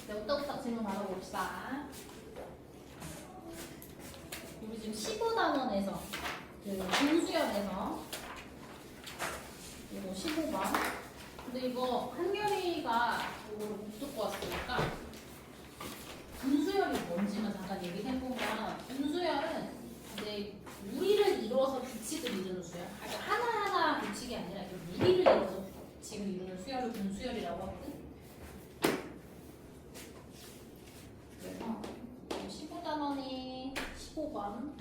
엽떡떡 질문 받아봅시다. 우리 지금 15단원에서 그 분수열에서 이거 15번. 근데 이거 한결이가 이거를 못 듣고 왔으니까 분수열이 뭔지만 잠깐 얘기해보면, 분수열은 이제 무리를 이루어서 규칙을 이루는 수열. 그러니까 하나하나 규칙이 아니라 무리를 이루어서 규칙을 이루는 수열을 분수열이라고 하거든. 그래서 15단원이 15번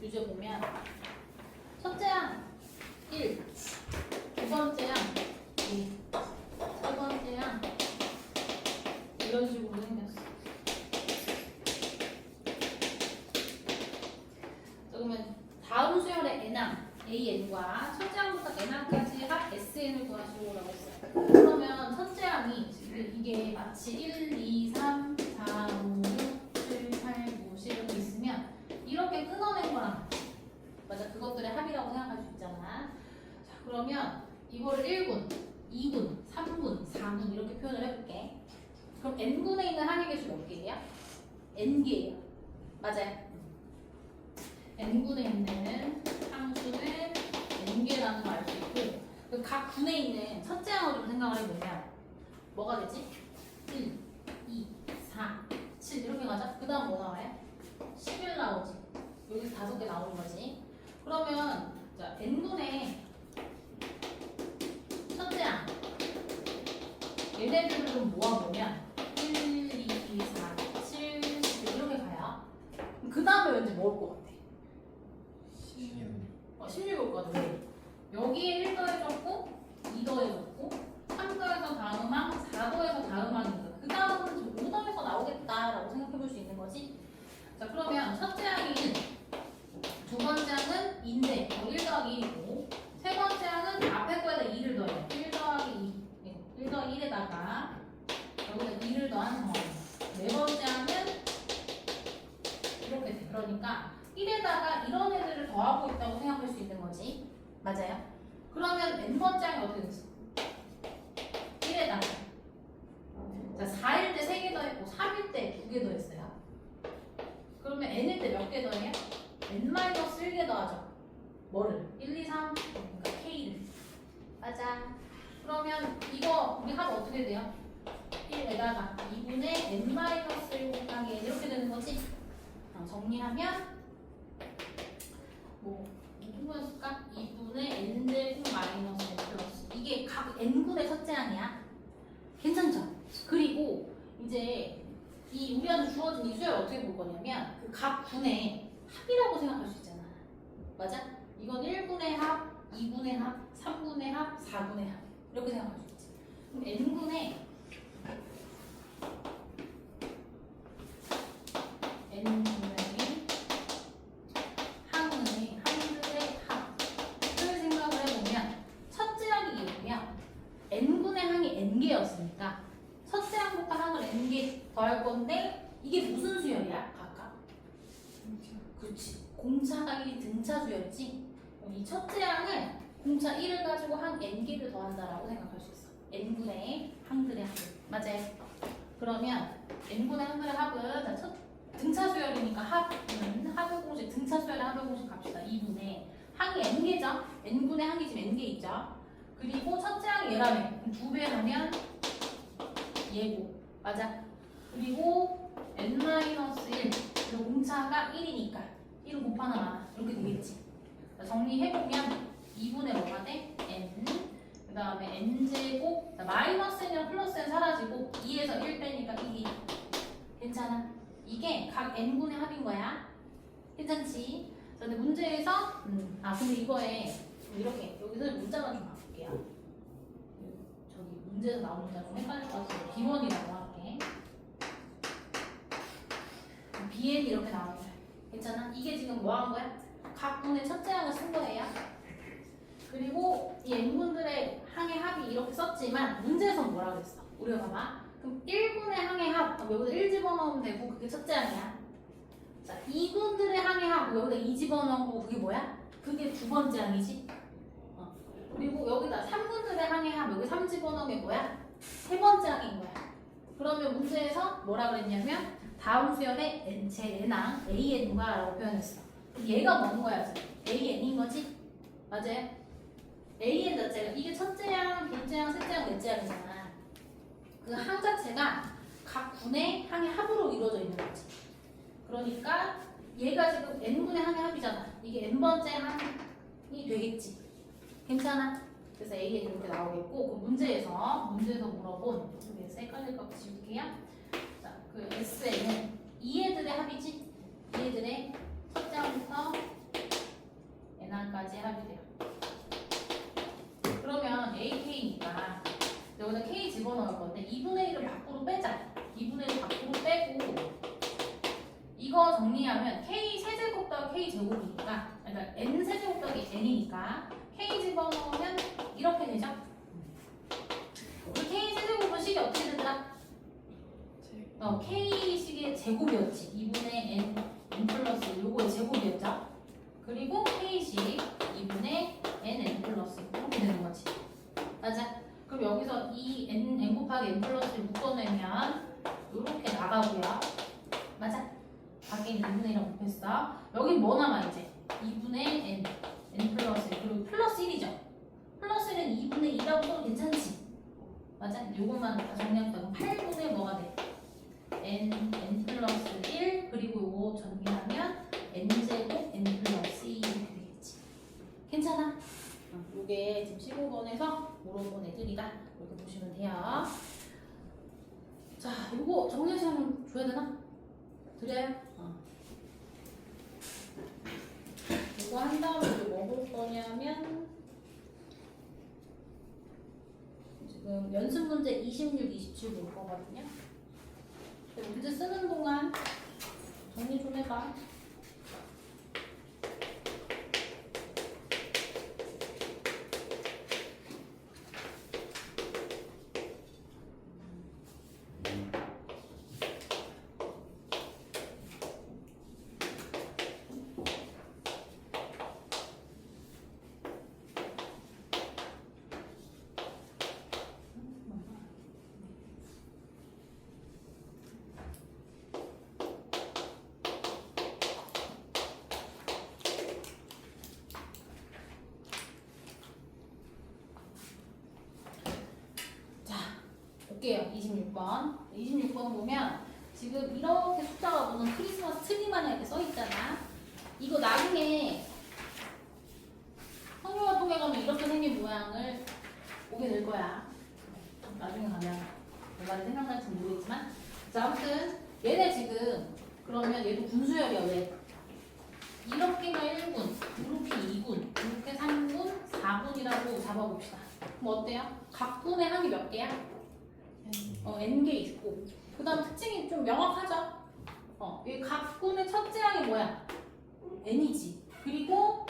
유제 보면 첫째 항 1, 두 번째 항 2, 세 번째 항 이런 식으로 생겼어. 그러면 다음 수열의 n항 AN과 첫째 항부터 n항까지 합 SN을 구하시오라고 했어요. 그러면 첫째 항이 이게 마치 1, 2, 3, 4, 5, 6, 7, 8, 9, 10 이렇게 있으면 이렇게 끊어낸 거랑 같아. 맞아, 그것들의 합이라고 생각할 수 있잖아. 자, 그러면 이거를 1군, 2군, 3군, 4군 이렇게 표현을 해볼게. 그럼 n군에 있는 항의 개수 몇 개예요? n개예요. 맞아요. n군에 있는 항수는 n개라는 걸 알 수 있고, 각 군에 있는 첫째 항으로 생각을 해보면 뭐가 되지? 1, 2, 4, 7 이렇게 가자. 그 다음 뭐 나와요? 11 나오지. 여기서 5개 나오는 거지. 그러면 자, n군의 첫째 항 얘네들을 좀 모아보면 1, 2, 4, 7, 11 이렇게 가요. 그 다음에 왠지 뭐 올 것 같아? 16 올 것 같아. 왜? 여기에 1 더해졌고 2 더해졌고 3 더해서 다음 항, 4 더해서 다음 항이니까 그 다음은 5 더해서 나오겠다라고 생각해볼 수 있는 거지. 자, 그러면 첫째 항이 1, 두 번째 항은 2인데 1 더하기 1이고, 세 번째 항은 앞에 거에다 2를 더해요. 1 더하기 2, 1 더하기 1에다가 여기다 2를 더한 상황이에요. 네 번째 항은 이렇게 돼. 그러니까 1에다가 이런 애들을 더하고 있다고 생각할 수 있는 거지. 맞아요? 그러면 n번째 항이 어떻게 되지? 1에다가 자, 4일 때 3개 더했고 3일 때 2개 더했어요. 그러면 n일 때 몇 개 더해요? n-1개 더하죠. 뭐를? 1, 2, 3 그러니까 k를. 맞아. 그러면 이거 우리 합 어떻게 돼요? 1에다가 2분의 n-1 곱하기 n 이렇게 되는 거지. 정리하면 뭐 무슨 거였을까? 2분의 n제곱 마이너스 n 플러스, 이게 각 n군의 첫째 항이야. 괜찮죠? 그리고 이제 이 우리한테 주어진 이 수열 어떻게 볼 거냐면 그 각 군의 합이라고 생각할 수 있잖아. 맞아? 이건 1군의 합, 2군의 합, 3군의 합, 4군의 합 이렇게 생각할 수 있지. 그럼 n군의 항들의 합을 생각을 해보면 첫째 항이 얘기면 n군의 항이 n개였으니까 첫째 항부터 항을 n개 더할 건데 이게 무슨 수열이야? 각각? 그렇지. 공차가 1이 등차 수열이지. 그럼 이 첫째 항을 공차 1을 가지고 항 n개를 더한다라고 생각할 수 있어. n군의 항들의 합. 맞아요. 그러면 n군의 항들의 합은 등차 수열이니까 합의 공식, 등차 수열의 합의 공식 갑시다. 2분의 항이 n개죠. n분의 항이 지금 n개 있죠. 그리고 첫째 항이 얘라며. 2배 하면 얘고. 맞아. 그리고 n-1 그리고 공차가 1이니까 1은 곱 하나 많아. 이렇게 되겠지. 정리해보면 2분의 뭐가 돼? n. 그 다음에 n제곱 마이너스 n이랑 플러스 n 사라지고 2에서 1 빼니까 1이. 괜찮아. 이게 각 n분의 합인 거야. 괜찮지? 자, 근데 문제에서 근데 이거에 이렇게 여기서 문자만 좀 바꿀게요. 저기 문제에서 나온 문자 좀 헷갈릴 것 같아서 B1이라고 할게. BN이 이렇게 나오는 거야. 괜찮아? 이게 지금 뭐 한 거야? 각 분의 첫째 항을 쓴 거예요. 그리고 이 n분들의 항의 합이 이렇게 썼지만 문제에서 뭐라고 했어? 우리가 봐봐. 그럼 1군의 항의 합, 여기다 1 집어넣으면 되고 그게 첫째 항이야. 자, 2군들의 항의 합, 여기다 2 집어넣고 그게 뭐야? 그게 두 번째 항이지. 그리고 여기다 3군들의 항의 합, 여기 3 집어넣으면 뭐야? 세 번째 항인 거야. 그러면 문제에서 뭐라 그랬냐면 다음 수열의 n, 제 n항 an과 라고 표현했어. 얘가 뭔 거야? an인 거지? 맞아요? an 자체가 이게 첫째 항, 둘째 항, 셋째 항, 넷째 항이잖아. 그 항 자체가 각 분의 항의 합으로 이루어져 있는 거지. 그러니까 얘가 지금 n분의 항의 합이잖아. 이게 n번째 항이 되겠지. 괜찮아? 그래서 an 이렇게 나오겠고 그 문제에서 물어본 여기에서 헷갈릴까 지울게요. 자, 그 SN은 이 애들의 합이지? 이 애들의 첫째 항부터 n항까지 합이 돼요. 그러면 AK니까 여기다 K 집어넣을 건데 2분의 1을 밖으로 빼자. 2분의 1을 밖으로 빼고 이거 정리하면 K 세제곱 더하기 K 제곱이니까 그러니까 N 세제곱 더하기 N이니까 K 집어넣으면 이렇게 되죠? 우리 K 세제곱은 식이 어떻게 되더라? K식의 제곱이었지. 2분의 N 플러스 요거의 제곱이었죠? 그리고 K식 2분의 N 플러스 이렇게 되는 거지. 맞아? 그럼 여기서 이 N 곱하기 N 플러스를 묶어내면 이렇게 나가고요. 맞아? 밖에 있는 2분의 1이라고 곱했어. 여기 뭐 남아 이제? 2분의 N 플러스 그리고 플러스 1이죠? 플러스 1은 2분의 2라고 써도 괜찮지? 맞아? 요것만 다 정리하면 8분의 뭐가 돼? N 플러스 1 그리고 요거 정리하면 N제곱 N 플러스 2 이렇게 되겠지. 괜찮아? 요게 지금 15번에서 물어본 애들이다. 이렇게 보시면 돼요. 자, 요거 정리 시간 줘야 되나? 드려요? 이거 한 다음에 뭐 볼 거냐면 지금 연습 문제 26, 27 볼 거거든요. 문제 쓰는 동안 정리 좀 해봐. 볼게요. 26번. 26번 보면 지금 이렇게 숫자가 무슨 크리스마스 트리만 이렇게 써있잖아. 이거 나중에 성경을 통해 가면 이렇게 생긴 모양을 보게 될 거야. 나중에 가면 뭐가 생각날지 모르겠지만. 자, 아무튼 얘네 지금 그러면 얘도 분수열이야. 왜? 이렇게가 1군, 이렇게 2군, 이렇게 3군, 4군이라고 잡아봅시다. 그럼 어때요? 각 분의 항이 몇 개야? n개 있고 그 다음 특징이 좀 명확하죠? 이 각군의 첫째 항이 뭐야? n이지. 그리고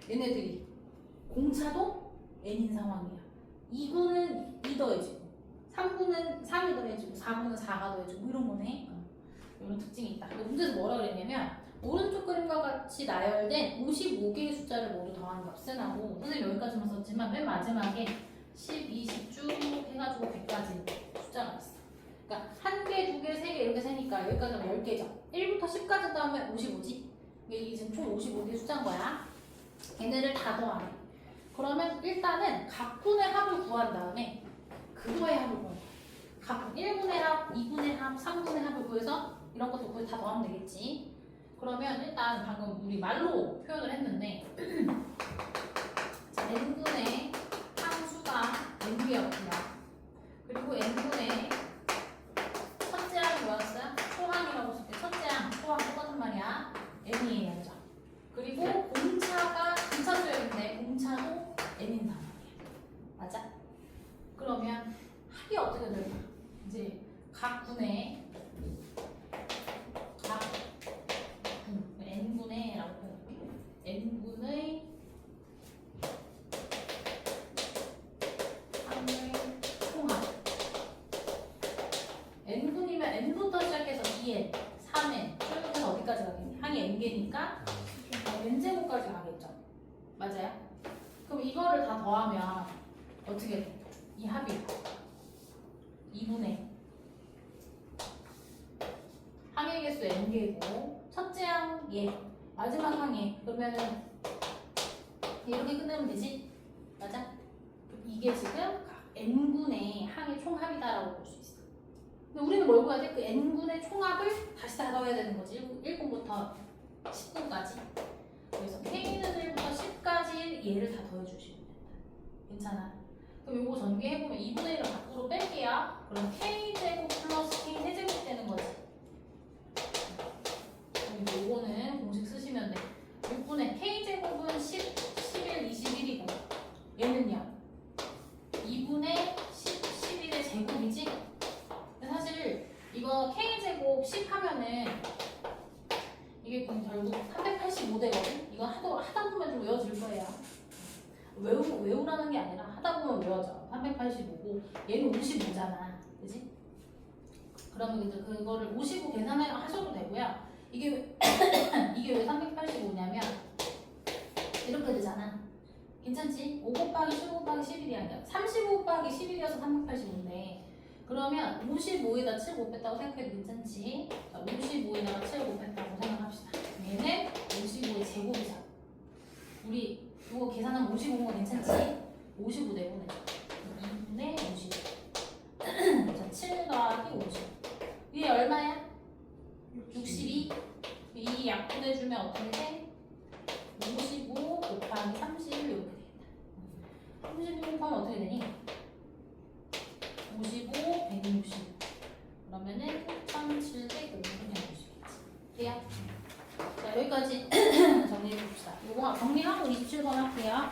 얘네들이 공차도 n인 상황이야. 2군은 2 더해지고 3군은 3이 더해지고 4군은 4가 더해지고 이런 거네. 이런 특징이 있다. 문제에서 뭐라 그랬냐면 오른쪽 그림과 같이 나열된 55개의 숫자를 모두 더한 값은 하고 선생님 여기까지만 썼지만 맨 마지막에 10, 20 쭉 해가지고 100까지 숫자가 있어. 그러니까 1개, 2개, 3개 이렇게 세니까 여기까지 하면 10개죠. 1부터 10까지 더하면 55지. 이게 지금 총 55개 숫자인 거야. 얘네를 다 더하네. 그러면 일단은 각분의 합을 구한 다음에 그거의 합을 구해. 각 1분의 합, 2분의 합, 3분의 합을 구해서 이런 것도 거의 다 더하면 되겠지. 그러면 일단 방금 우리 말로 표현을 했는데 자, n분의 함수가 n개였고요. 그리고 n분의 첫째 항이 뭐였어요? 초항이라고 쓸 때 첫째 항, 초항 똑같은 말이야. n이에요. 그죠? 그리고 공차가 공차수열인데 공차도 n인 상황이야. 맞아? 그러면 합이 어떻게 될까? 이제 각 분의 n분의 라고 표현할게. n분의 항의 총합. n분이면 n부터 시작해서 2n, 3n 쭉 해서 어디까지 가겠니? 항이 n개니까 n제곱까지 가겠죠. 맞아요? 그럼 이거를 다 더하면 어떻게 돼? 이 합이 2분의 개수 n개고 첫째 항 얘, 마지막 항 얘. 그러면은 이렇게 끝내면 되지? 맞아? 이게 지금 n분의 항의 총합이다라고 볼 수 있어. 근데 우리는 뭘 구해야 돼? 그 n분의 총합을 다시 다 더해야 되는 거지. 1군부터 19까지. 그래서 k는 1부터 10까지 얘를 다 더해주시면 된다. 괜찮아? 그럼 요거 전개해보면 2분의 1을 밖으로 뺄게요. 그럼 k제곱 플러스 k 세제곱 되는 거지. 그럼 요거는 공식 쓰시면 돼. 6분의 k제곱은 10, 11, 21이고 얘는요 2분의 10, 11의 제곱이지? 근데 사실 이거 k제곱 10 하면은 이게 그럼 결국 385되거든? 이거 하다 보면 좀 외워질 거예요. 외우라는 게 아니라 하다 보면 외워져. 385고 얘는 55잖아. 그지? 그러면 이제 그거를 55 계산하셔도 되고요. 이게 왜 385냐면 이렇게 되잖아. 괜찮지? 5 곱하기 15 곱하기 11이 아니라 35 곱하기 11이어서 385인데 그러면 55에다 7 곱했다고 생각해도 괜찮지? 자, 55에다가 7 곱했다고 생각합시다. 얘는 55의 제곱이잖아. 우리 이거 계산하면 55인 거 괜찮지? 55 내보내자. 2분의 55. 자, 7 더하기 50. 위에 얼마야? 62. 이 약분해주면 어떻게 돼? 55 곱하기 31 이렇게 되겠다. 32 곱하면 어떻게 되니? 55, 160. 그러면은 1700 이렇게 해주시겠지. 돼요? 자, 여기까지 정리해봅시다. 이거 정리하고 27번 할게요.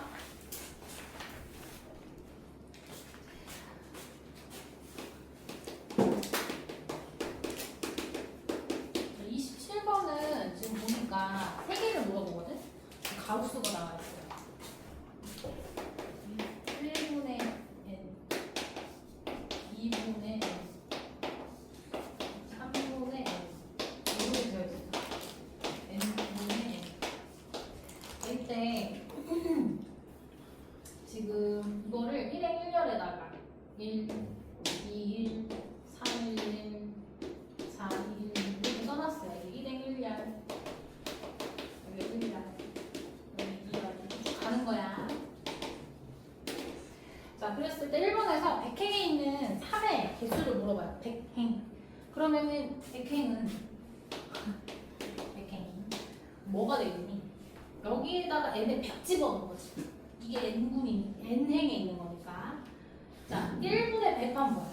27번은 지금 보니까 3개를 물어보거든? 가우스가 나와 있어요. 1분의 n, 2분의 n, 3분의 n. 이렇게 되어 있어요. n분의 n. 이때 지금 이거를 1행 1열에다가 1, 2, 1, 3, 1, 4, 1 이렇게 써놨어요. 1행 1열 여기 1열 여기 2열 가는 거야. 자, 그랬을 때 1번에서 100행에 있는 3의 개수를 물어봐요. 100행. 그러면은 100행은 100행 뭐가 되겠니? 여기에다가 n을 100 집어넣은 거지. 이게 n분이 n행에 있는 거니까. 자, 1분의 100 하면 뭐야?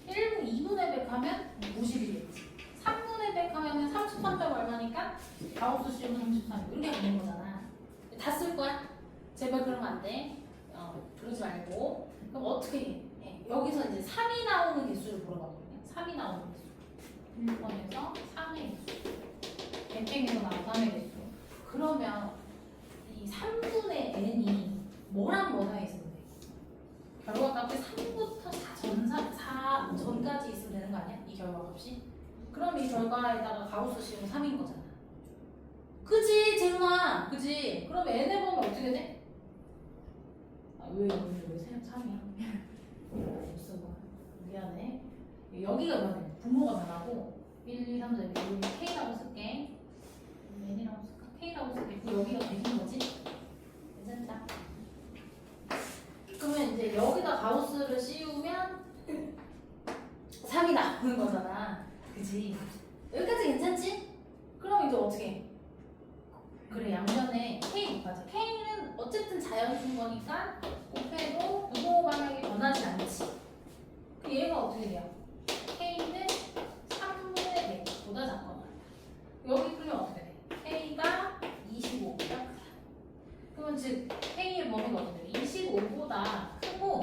1분 2분의 100 하면 50이겠지. 3분의 100 하면 33점 얼마니까? 가우스 씌우면 33 이렇게 되는 거잖아. 다 쓸 거야? 제발 그러면 안 돼. 그러지 말고. 그럼 어떻게 해? 여기서 이제 3이 나오는 개수를 물어봤거든요. 3이 나오는 개수. 1번에서 3의 개수. 100행에서 나온 3의 개수. 그러면 이 3분의 n이 뭐랑 뭐 사이에 있으면 돼? 결과값이 3부터 4 전까지 있으면 되는 거 아니야? 이 결과값이? 그럼 이 결과에다가 가우스 씌우면 3인 거잖아. 그지 재훈아? 그지? 그럼 n에 보면 어떻게 돼? 왜 3이야? 무슨 거야? 미안해. 여기가 변해. 분모가 변하고 1, 2, 3, 4 여기 k라고 쓸게. n이라고 쓸까? k라고 쓸게. 여기가 되는 거지? 괜찮다. 그러면 이제 여기다 가우스를 씌우면 3이 나오는 거잖아. 그지? 여기까지 괜찮지? 그럼 이제 어떻게 해? 그래, 양변에 k 곱하자. k는 어쨌든 자연수인 거니까 곱해도 부호 방향이 변하지 않지. 그 얘가 어떻게 돼요? k는 3분의 100보다 작거나. 여기 풀면 어떻게 돼? k가 25보다 크다. 그러면 즉 k의 범위가 어떻게 돼? 25보다 크고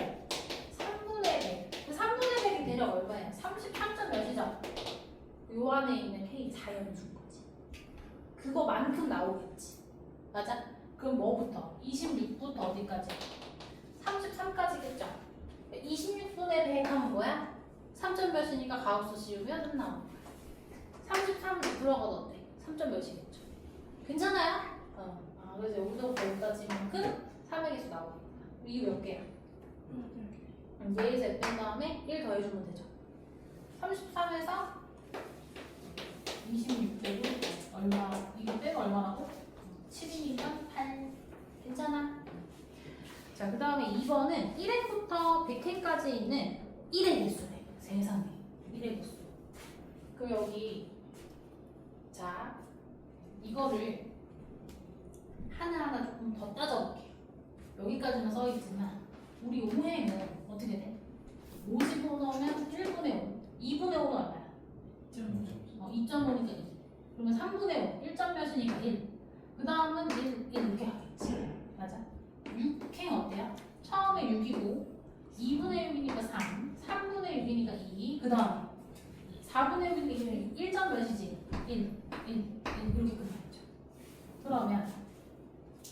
3분의 100. 그 3분의 100이 대략 얼마야? 33점 몇이죠? 요 안에 있는 k 자연수인 거지. 그거만큼 나오겠지. 맞아? 그럼 뭐부터? 26부터 어디까지? 33까지겠죠? 26분의 100 하면 뭐야? 3점 몇이니까 가우스 씌우면 3 나오는 거야. 33 들어가던데 3점 몇이겠죠? 괜찮아요? 그래서 여기서부터 여기까지만큼 3의 개수 나오겠다. 이게 몇 개야? 4에서 뺀 다음에 1 더해주면 되죠. 33에서 26 빼고 얼마? 이거 빼고 얼마라고? 7이니까 8. 괜찮아? 자, 그 다음에 2번은 1행부터 100행까지 있는 1의 개수래. 세상에. 1의 개수. 그럼 여기 자, 이거를 하나하나 조금 더 따져볼게요. 여기까지는 써있지만 우리 5행은 어떻게 돼? 50으로 넣으면 1분의 5. 2분의 5는 얼마야? 2.5니까 2. 그러면 3분의 5. 1점 몇이니까 1. 그 다음은 1 이렇게 하겠지. 맞아? 6행 어때요? 처음에 6이고 2분의 6이니까 3. 3분의 6이니까 2. 그 다음에 4분의 6이니까 1점 몇이지? 1 이렇게 끝나죠. 그러면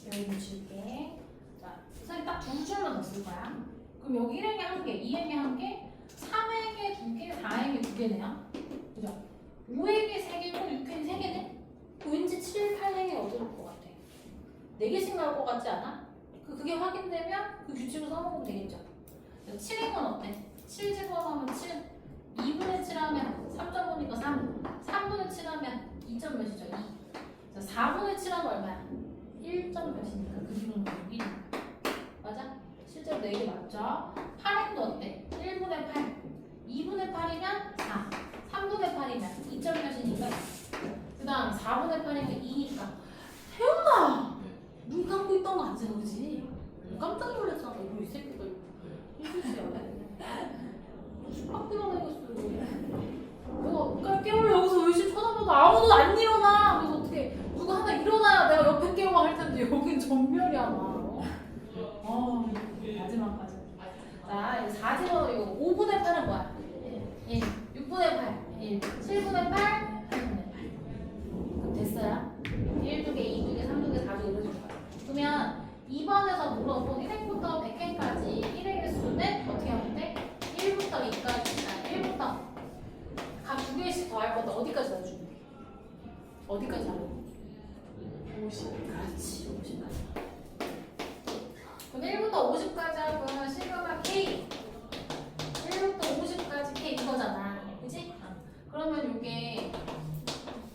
여기 붙일게. 자, 선생님 딱 두 줄만 더 쓸 거야. 그럼 여기 1행에 한 개, 2행에 한 개, 3행에 두 개, 4행에 두 개네요. 그죠? 5행에 세 개고 6행에 세 개네? 왠지 7, 8행에 어디로 것 같아? 4개씩 나올 것 같지 않아? 그게 확인되면 그 규칙을 써먹으면 되겠죠. 7행은 어때? 7 집어넣으면 7, 2분의 7 하면 3.5니까 3, 3분의 7 하면 2점 몇이죠? 2. 자, 4분의 7 하면 얼마야? 1점 몇이니까 그 뒤로는 1. 맞아? 실제로 4개 맞죠? 8행도 어때? 1분의 8, 2분의 8이면 4, 3분의 8이면 2점 몇이니까 그 다음 4분의 8이면 2니까 태훈아! 눈 감고 있던 거 아니잖아, 그지? 깜짝 놀랐잖아. 이거 이 새끼들. 학교가 되겠어. 내가 깨우려 여기서 열심히 쳐다봐도 아무도 안 일어나. 그래서 어떻게 누가 하나 일어나야 내가 옆에 깨우고 할 텐데 여긴 전멸이야 막. 마지막까지. 자, 4집어넣어. 이거 5분의 8은 뭐야? 1. 6분의 8. 1. 7분의 8. 8분의 8. 그럼 됐어요? 1, 2개, 2, 2개, 3, 2개, 4, 2개 이러줄 거야. 그러면 2번에서 물어본 1행부터 100행까지 1의 개수는 어떻게 하면 돼? 1부터 2까지, 1부터 각 2개씩 더 할 건데 어디까지 넣어주면 돼? 어디까지 하고? 50. 그렇지, 50까지. 그럼 1부터 50까지 하면 시그마 K 1부터 50까지 K 이거잖아. 그치? 그러면 이게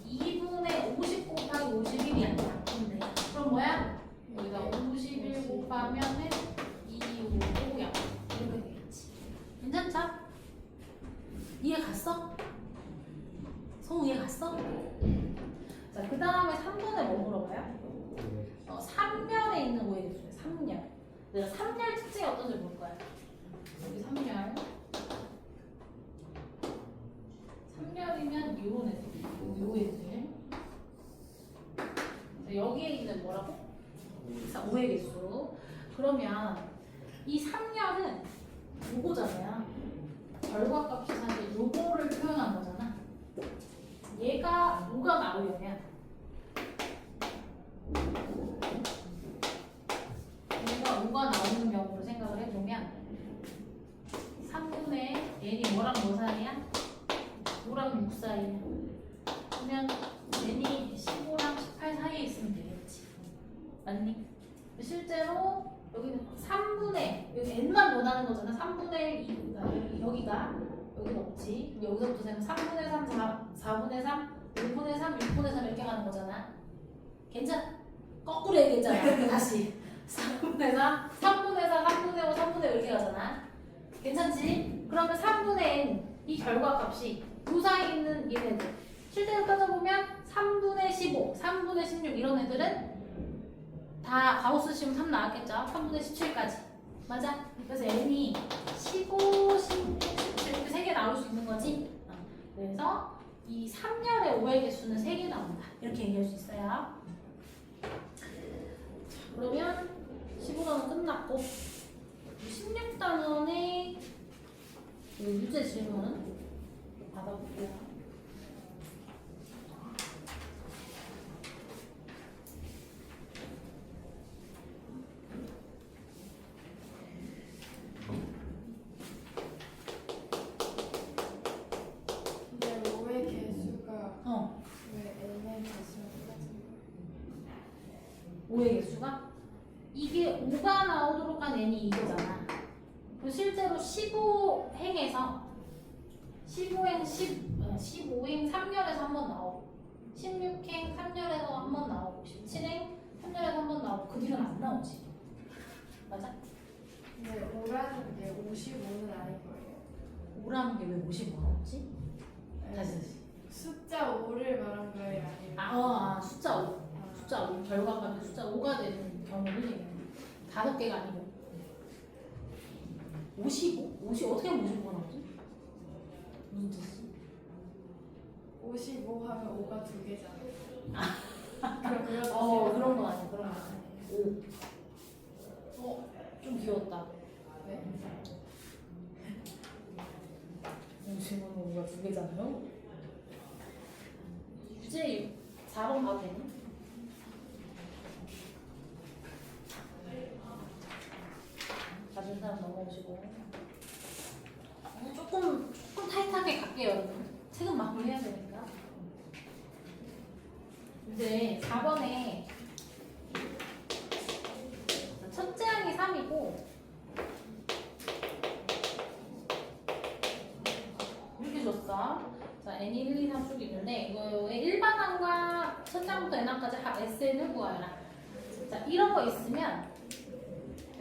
2분의 50 곱하기 51이 아니야. 근데 그럼 뭐야? 여기다 51 곱하면은 255 이렇게 되겠지. 괜찮죠? 이해 갔어? 성우 이해 갔어? 자, 그 다음에 3번에 뭐 물어봐요? 3열에 있는 오해 개수예요. 3열. 내가 3열 특징이 어떤지 볼 거야. 여기 3열. 3열이면 요런 애들. 요 애들. 자, 여기에 있는 뭐라고? 오해 개수. 그러면 이 3열은 요거잖아요. 결과값이 사실 요거를 표현한 거잖아. 얘가 뭐가 나오려면 얘가 5가 나오는 경우로 생각을 해보면 3분의 n이 뭐랑 뭐 사이야? 5랑 6 사이야. 그러면 n이 15랑 18 사이에 있으면 되겠지. 맞니? 실제로 여기는 3분의 여기 n만 원하는 거잖아. 3분의 1 여기가 여기 없지. 여기서부터 세면 3분의 3, 4분의 3, 5분의 3, 6분의 3 이렇게 가는 거잖아. 괜찮아? 거꾸로 얘기했잖아. 다시 4분의 3, 3분의 4, 3분의 5, 3분의 5 이렇게 가잖아. 괜찮지? 그러면 3분의 n 이 결과값이 그 사이에 있는 얘네들 실제로 따져보면 3분의 15, 3분의 16 이런 애들은 다 가로수 씌우면 3 나왔겠죠? 3분의 17까지. 맞아? 그래서 n이 15, 16, 17 이렇게 3개 나올 수 있는 거지. 그래서 이 3열의 오해 개수는 3개 나온다. 이렇게 얘기할 수 있어요. 그러면 15단원 끝났고 16단원의 유제 질문 받아볼게요. 근데 오의 개수가 왜 n의 개수랑 똑같은 오해 개수가? 이게 5가 나오도록 한 n이 이거잖아. 그리고 실제로 15행에서 15행, 15행 3열에서 한번 나오고 16행 3열에서 한 번 나오고 17행 3열에서 한 번 나오고 그 뒤로는 안 나오지. 맞아? 근데 오라는 게 55는 아닐 거예요. 5라는 게 왜 50이 나오지? 다시. 숫자 5를 말한 거예요, 아니면? 숫자 5. 숫자 5. 결과가 숫자 5가 되는 경우를 얘기해요. 5개가 아니고. 55? 50 어떻게 하면 55가 나오지? 무슨 뜻이? 55 하면 5가 2개잖아. 그런 건 아니야. 그런 건 아니야. 5. 좀 귀여웠다. 네. 50은 5가 2개잖아요. 유제 4번 봐도 되니? 맞은 사람 넘어오시고. 조금 타이트하게 갈게요, 여러분. 책은 마무리해야 되니까. 이제 4번에 첫째 항이 3이고 이렇게 줬어. 자, n 1, 2, 3 쭉 있는데 이거의 일반항과 첫째 항부터 n항까지 SN을 구하여라. 자, 이런 거 있으면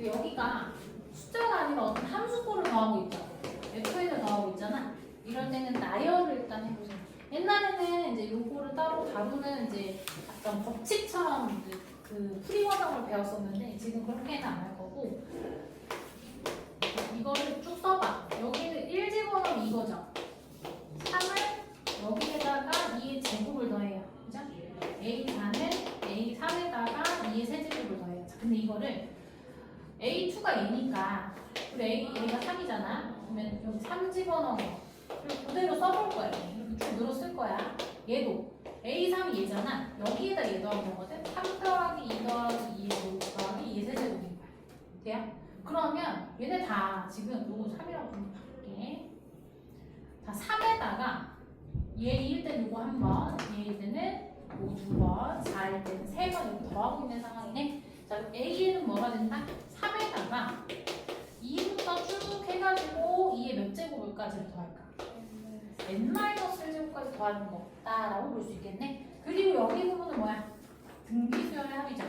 여기가 숫자가 아니라 어떤 함수꼴을 더하고 있죠. FN을 더하고 있잖아. 이럴 때는 나열을 일단 해보세요. 옛날에는 이제 요거를 따로 다루는 이제 약간 법칙처럼 이제 그 풀이과정을 배웠었는데 지금 그렇게는 안 할 거고 이거를 쭉 써봐. 여기는 1 집어넣으면 이거죠. 3을 여기에다가 2의 제곱을 더해요. 그죠? A4는 A3에다가 2의 세제곱을 더해요. 자, 근데 이거를 A2가 얘니까 우리 A가 3이잖아. 그러면 여기 3 집어넣은 거 그대로 써볼 거야. 이렇게 쭉 늘어 쓸 거야. 얘도 A3이 얘잖아. 여기에다 얘 더하는 거거든. 3 더하기 2 더하기 2 더하기 2의 세제곱인 거야. 돼요? 그러면 얘네 다 지금 요거 3이라고 바꿀게. 자, 3에다가 얘 2일 때는 요거 한 번, 얘일 때는 요거 2번, 4일 때는 3번 이렇게 더하고 있는 상황이네. 자, A는 뭐가 된다? 3에다가 2부터 쭉 해가지고 2의 몇 제곱을까지 더할까? n-1제곱까지 더하는 거 없다라고 볼 수 있겠네. 그리고 여기 부분은 뭐야? 등비수열의 합이죠.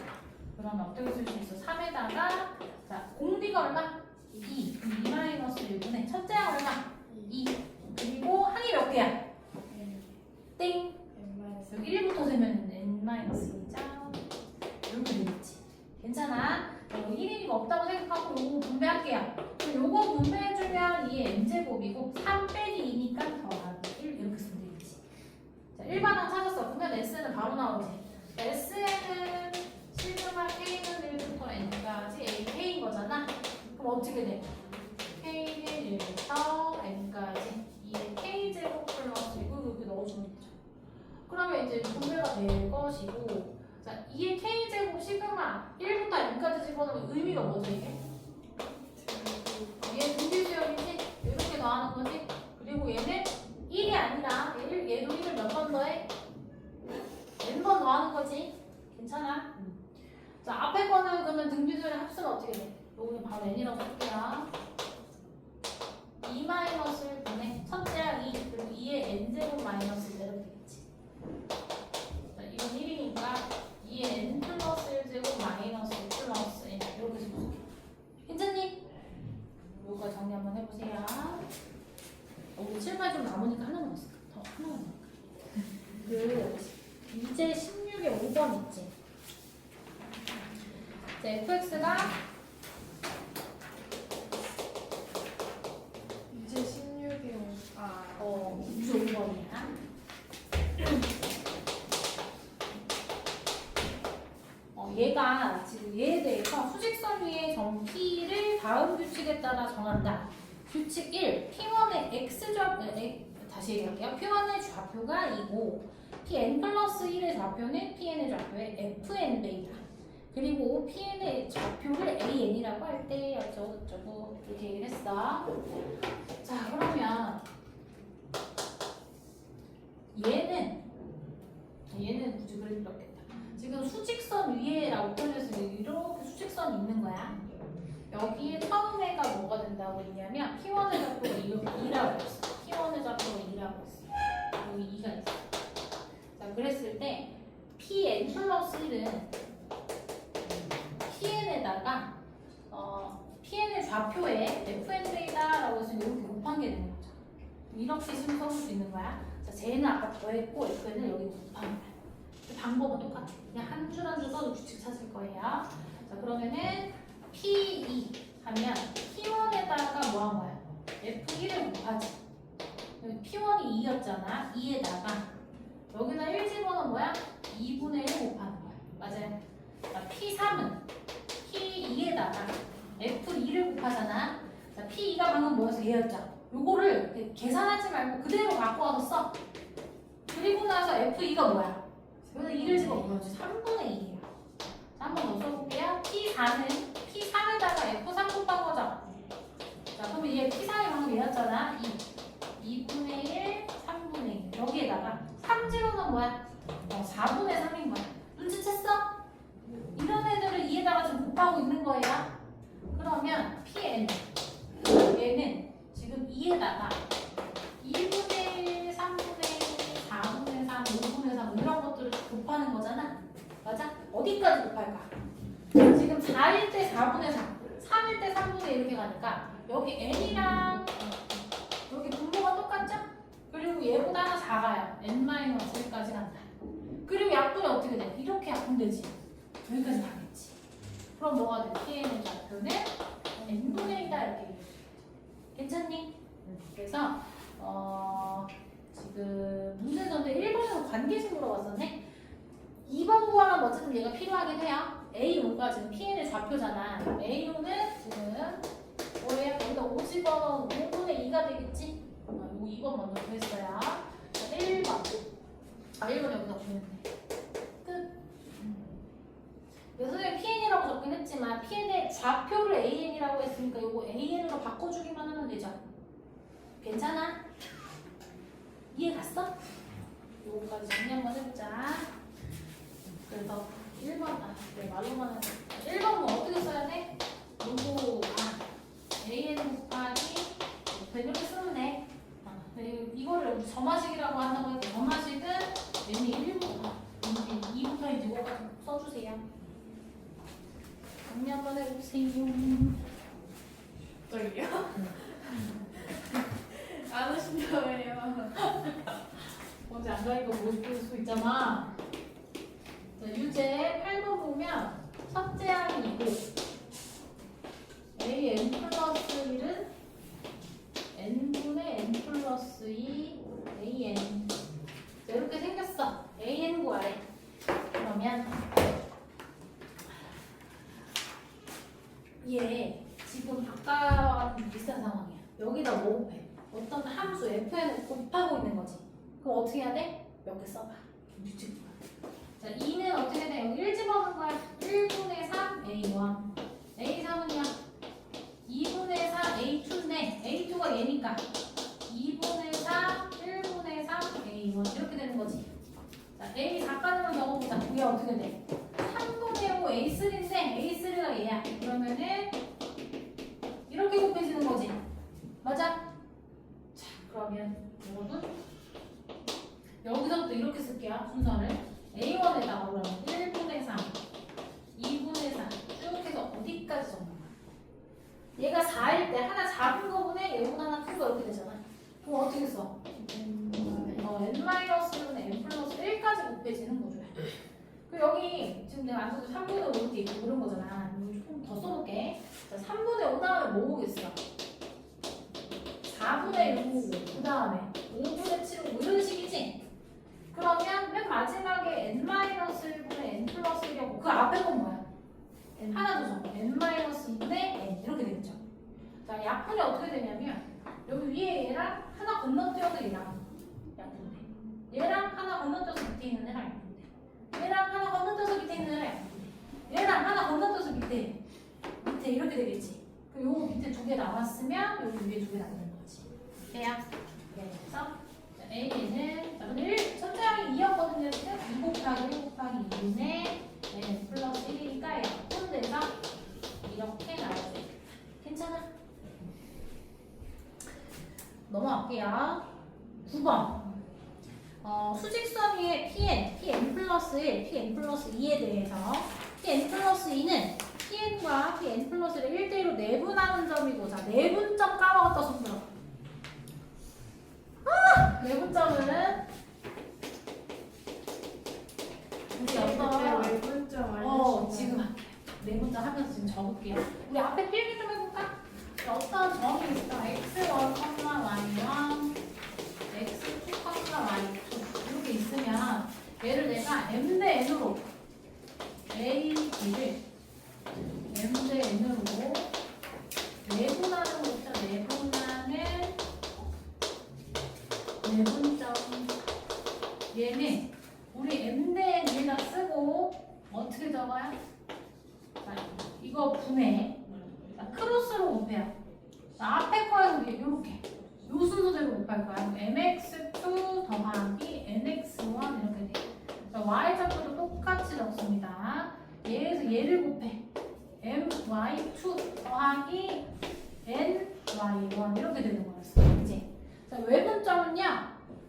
그러면 어떻게 쓸 수 있어? 3에다가 자, 공비가 얼마? 2. 2-1분의 첫째 항 얼마? 2. 그리고 항이 몇 개야? 땡. 여기 1부터 세면 n-2죠. 이렇게 되겠지. 괜찮아. 1이니까 없다고 생각하고 요거 분배할게요. 그럼 요거 분배해주면 이 n제곱이고 3 빼기 2니까 더하기 1 이렇게 쓰면 되겠지. 자, 일반항 찾았어. 그러면 S는 바로 나오지. S는 실수만 K는 1부터 N까지 A, K인 거잖아. 그럼 어떻게 돼? K는 1부터 N까지 2의 K제곱 플러스 이렇게 넣어주면 되죠. 그러면 이제 분배가 될 것이고 자, 2의 K제곱 시그마 1부터 N까지 집어넣으면 의미가 뭐죠 이게? 얘 등비수열이지? 이렇게 더하는 거지? 그리고 얘는 1이 아니라 얘도 1을 몇 번 더해? n번 더하는 거지? 괜찮아? 자, 앞에 거는 그러면 등비수열의 합수가 어떻게 돼? 요거는 바로 n이라고 쓸게요. 2-을 분해 첫째 항 2 그리고 2의 n제곱 마이너스 이렇게 되겠지. 자, 이건 1이니까 2의 n 플러스 1제곱 마이너스 1 플러스 n 이렇게 써볼게. 괜찮니? 요거 정리 한번 해보세요. 우리 실마 좀 남으니까 하나 남았을까? 더 하나 남았을까? 이제 16에 5번 있지? 이제 fx가 이제 16에 이제 5번이야. 얘가 지금 얘에 대해서 수직선 위의 점 P를 다음 규칙에 따라 정한다. 규칙 1, P1의 X좌표, 다시 얘기할게요. P1의 좌표가 2고 Pn 플러스 1의 좌표는 Pn의 좌표의 FN배이다. 그리고 Pn의 좌표를 AN이라고 할 때 어쩌고 이렇게 얘기를 했어. 자, 그러면 얘는 굳이 그릴 필요 없겠다. 지금 수직선 위에라고 표현해서 이렇게 수직선이 있는 거야. 여기에 처음에가 뭐가 된다고 했냐면 P1의 좌표가 2라고 했어. P1의 좌표가 2라고 했어. 여기 2가 있어. 자, 그랬을 플러스 1은 PN에다가 PN의 좌표에 FN이다라고 해서 이렇게 곱한 게 되는 거죠. 이렇게 쓰면 써볼 수 있는 거야. 자, J는 아까 더했고 FN을 여기 곱한 거야. 방법은 똑같아. 그냥 한 줄 한 줄 써도 규칙 찾을 거예요. 자, 그러면은 P2 하면 P1에다가 뭐 한 거야? F1을 곱하지. P1이 2였잖아. 2에다가 여기다 1 집어넣은 뭐야? 2분의 1 곱하는 거야. 맞아요. 자, P3은 P2에다가 F2를 곱하잖아. 자, P2가 방금 뭐였어? 얘였죠? 요거를 계산하지 말고 그대로 갖고 와서 써. 그리고 나서 F2가 뭐야? 여기다 2를 집어넣어야지. 3분의 2이야. 자, 한 번 더 써볼게요. P4는 P3에다가 F3 곱한 거죠. 자, 그러면 얘 P3이 방금 얘였잖아. 2분의 1, 3분의 1. 여기에다가 3 집어넣으면 뭐야? 4분의 3인 거야. 눈치챘어? 이런 애들을 2에다가 지금 곱하고 있는 거예요. 그러면 PN 얘는 지금 2에다가 2분의 1, 3분의 1, 4분의 3, 5분의 3 이런 것들을 곱하는 거잖아. 맞아? 어디까지 곱할까? 지금 4일 때 4분의 3, 3일 때 3분의 1 이렇게 가니까 여기 n이랑 여기 분모가 똑같죠? 그리고 얘보다 하나 작아요. n-1까지 간다. 그리고 약분이 어떻게 돼? 이렇게 약분되지. 여기까지 가겠지. 그럼 뭐가 돼? PN의 좌표는 n분의 1이다 이렇게 얘기해. 괜찮니? 그래서 지금 문제전데 1번에서 관계식 물어봤었네. 2번 구하면 어쨌든 얘가 필요하긴 해요. A5가 지금 PN의 좌표잖아. A5는 지금 뭐예요? 여기다 50원 5분의 2가 되겠지? 이거 2번 먼저 구했어요. 1번. 1번 여기다 구했네. 끝. 선생님 PN이라고 적긴 했지만 PN의 좌표를 AN이라고 했으니까 이거 AN으로 바꿔주기만 하면 되죠? 괜찮아? 이해 갔어? 요거까지 정리 한번 해보자. 그래서 1번, 말로만 하자. 1번은 어떻게 써야 돼? 요거, AN 곱하기 이렇게 쓰면 돼. 이거를 점화식이라고 한다고 해도 점화식은 n이 1부터, n이 2부터 이제 이거까지 써주세요. 정리 한번 해보세요. 떨려? 안 오신다며요. 언제 안 가니까 못 볼 수 있잖아. 자, 유제 8번 보면 첫째 항이 이고 an 플러스 1은 n분의 n 플러스 2 an. 자, 이렇게 생겼어. an 구하래. 그러면 얘 지금 아까와 비슷한 상황이야. 여기다 뭐 곱해? 어떤 함수 fn을 곱하고 있는 거지. 그럼 어떻게 해야 돼? 몇 개 써봐. 규칙. 자, 2는 어떻게 돼? 여기 1 집어넣은 거야. 1분의 3 A1. A3은요? 2분의 4 A2인데 A2가 얘니까 2분의 4 1분의 3 A1 이렇게 되는 거지. 자, A4까지만 적어보자. 그게 어떻게 돼? 3분의 5 A3인데 A3가 얘야. 그러면은 이렇게 곱해지는 거지. 맞아? 자, 그러면 여러분 여기서부터 이렇게 쓸게요. 순서를 A1에다가 그러면 1분의 3 2분의 3 쭉 해서 어디까지 적는 거야? 얘가 4일 때 하나 작은 거분에 얘보다 하나 큰 거 이렇게 되잖아. 그럼 어떻게 써? n-1분의 n 플러스 1까지 곱해지는 거죠. 그 여기 지금 내가 안 써도 3분의 5 이렇게 있고 그런 거잖아. 조금 더 써볼게. 자, 3분의 5 다음에 뭐 오겠어? 4분의 6, 그 다음에 5분의 7, 뭐 이런 식이지? 그러면 맨 마지막에 n-1분의 n 플러스 1이고 그 앞에 건 뭐야? 하나 더 적어. n-2분의 n 이렇게 되겠죠. 자, 약분이 어떻게 되냐면 여기 위에 얘랑 하나 건너뛰어도 얘랑 약분돼. 얘랑 하나 건너뛰어서 밑에 있는 애랑 약분돼. 얘랑 하나 건너뛰어서 밑에 있는 애랑 약분돼. 얘랑 하나 건너뛰어서 밑에 이렇게 되겠지. 그럼 요거 밑에 두 개 남았으면 여기 위에 두 개 남는 거지. 돼요? 그래서 A는 1, 첫째 항이 2였거든요. 2 곱하기 1 곱하기 2분의 n 플러스 1이니까 약분돼서 이렇게 나와야 돼. 괜찮아? 넘어갈게요. 9번. 수직선 위에 pn 플러스 1, pn 플러스 2에 대해서 pn 플러스 2는 pn과 pn 플러스 1을 1대1로 내분하는 점이고, 자, 내분점 까먹었다 손 들어. 내분점은 우리 어떤 외분점 알려주세요. 지금 할게요. 내분점 하면서 지금 적을게요. 우리 앞에 필기 좀 해볼까? 어떤 점이 있어? x1, y1, x2, y2 이렇게 있으면 얘를 내가 m 대 n으로 a, b를 m 대 n으로 내분하는 거 있죠? 내분점 얘는 우리 m 대 n 위에다 쓰고 어떻게 적어요? 자, 이거 분해. 자, 크로스로 곱해요. 자, 앞에 거에서 이렇게 요 순서대로 곱할 거야. mx2 더하기 nx1 이렇게 돼요. 자, y좌표도 똑같이 적습니다. 얘에서 얘를 곱해. my2 더하기 ny1 이렇게 되는 거였어. 이제 자, 외분점은요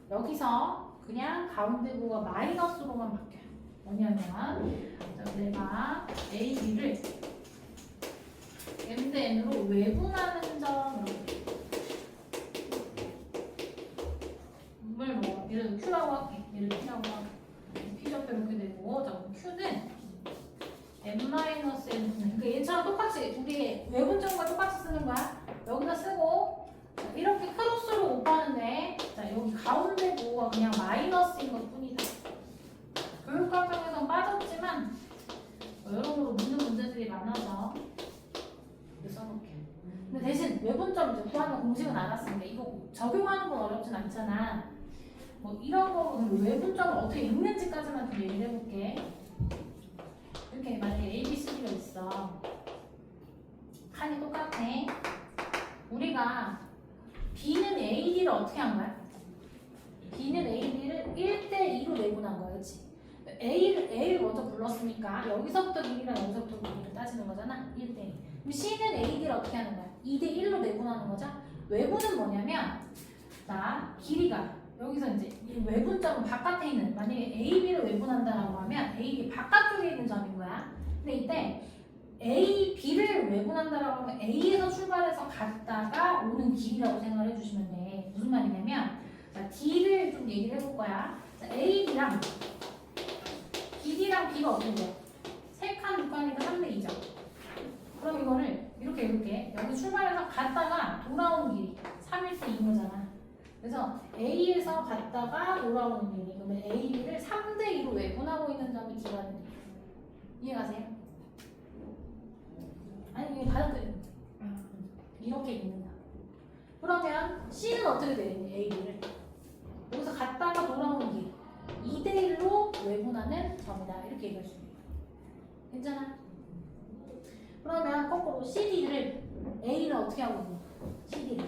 여기서 그냥 가운데 부가 마이너스로만 바뀌어요. 뭐냐면 자, 내가 a, b를 m 대 n으로 외분하는 점으로 뭘 뭐 예를 들어 q라고 할게. 얘를 p라고 할게. p좌표 이렇게 되고, 자, q는 m-n 그러니까 얘처럼 똑같이 우리 외분점과 똑같이 쓰는 거야. 여기다 쓰고 이렇게 크로스로 곱하는데, 자, 여기 가운데 부호가 그냥 마이너스인 것 뿐이다. 교육과정에선 빠졌지만 여러모로 묻는 문제들이 많아서 이렇게 써놓을게요. 근데 대신 외분점 이제 구하는 공식은 알았습니다. 이거 적용하는 건 어렵진 않잖아. 뭐 이런 거 외분점을 어떻게 읽는지까지만 좀 얘기를 해볼게. 이렇게 만약에 A, B, C, D가 있어. 칸이 똑같아. 우리가 B는 A, D를 어떻게 한 거야? B는 A, D를 1대2로 내분한 거야, 그치? A를 먼저 불렀으니까 여기서부터 길이랑 여기서부터 길이를 따지는 거잖아. 1대1. 그럼 C는 A, D를 어떻게 하는 거야? 2대1로 내분하는 거죠? 외분은 뭐냐면, 자, 길이가 여기서 이제 이 외분점은 바깥에 있는, 만약에 A, B를 외분한다라고 하면 A, B 바깥쪽에 있는 점인 거야. 근데 이때 A, B를 외분한다라고 하면 A에서 출발해서 갔다가 오는 길이라고 생각을 해주시면 돼. 무슨 말이냐면, 자, D를 좀 얘기를 해볼 거야. 자, A, B랑 B랑 B가 어떻게 돼요? 3칸, 6칸이니까 3대 2죠. 그럼 이거를 이렇게 여기 출발해서 갔다가 돌아오는 길이 3일 때 2인 거잖아. 그래서 A에서 갔다가 돌아오는 길이, 그러면 A, B를 3대 2로 외분하고 있는 점이 D가 되는 거예요. 이해가세요? 아니, 이게 받아들여요. 이렇게 읽는다. 그러면 C는 어떻게 되겠니? A, B를 여기서 갔다가 돌아오는 길 2대1로 외분하는 점이다. 이렇게 얘기할 수 있는 거예요. 괜찮아? 그러면 거꾸로 CD를 A는 어떻게 하고 있니? CD를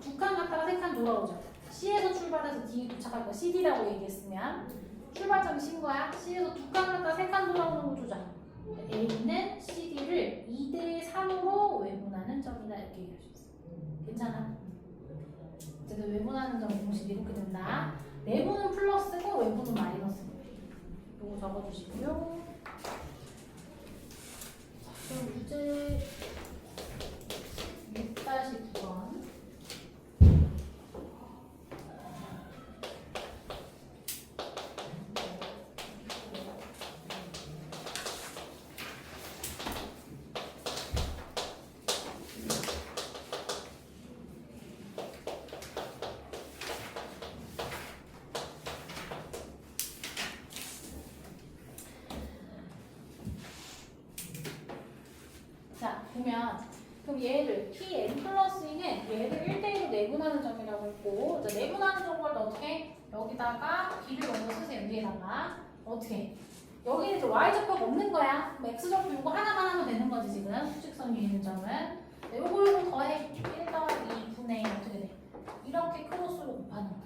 2칸 갔다가 3칸 돌아오죠. C에서 출발해서 D에 도착할 거 CD라고 얘기했으면 출발점이 C인 거야. C에서 2칸 갔다가 3칸 돌아오는 거 조작. A는 CD를 2대3으로 외분하는 점이다. 이렇게 얘기할 수 있어. 괜찮아? 어쨌든 외분하는 점 공식이 이렇게 된다. 내분은 플러스고 외분은 마이너스입니다. 이거 적어주시고요. 그럼 문제 6-9번. 자, 보면 그럼 얘를 Pn 플러스 2는 얘를 1대1로 내분하는 점이라고 했고, 자, 내분하는 점을 어떻게? 여기다가 B를 먼저 쓰세요. 위에다가 어떻게? 여기는 이제 Y좌표가 없는 거야. 그럼 X좌표 이거 하나만 하면 되는 거지 지금. 수직선 위에 있는 점은. 네, 요거 더해. 1 더하기 2분의 어떻게 돼? 이렇게 크로스로 곱하는 거야.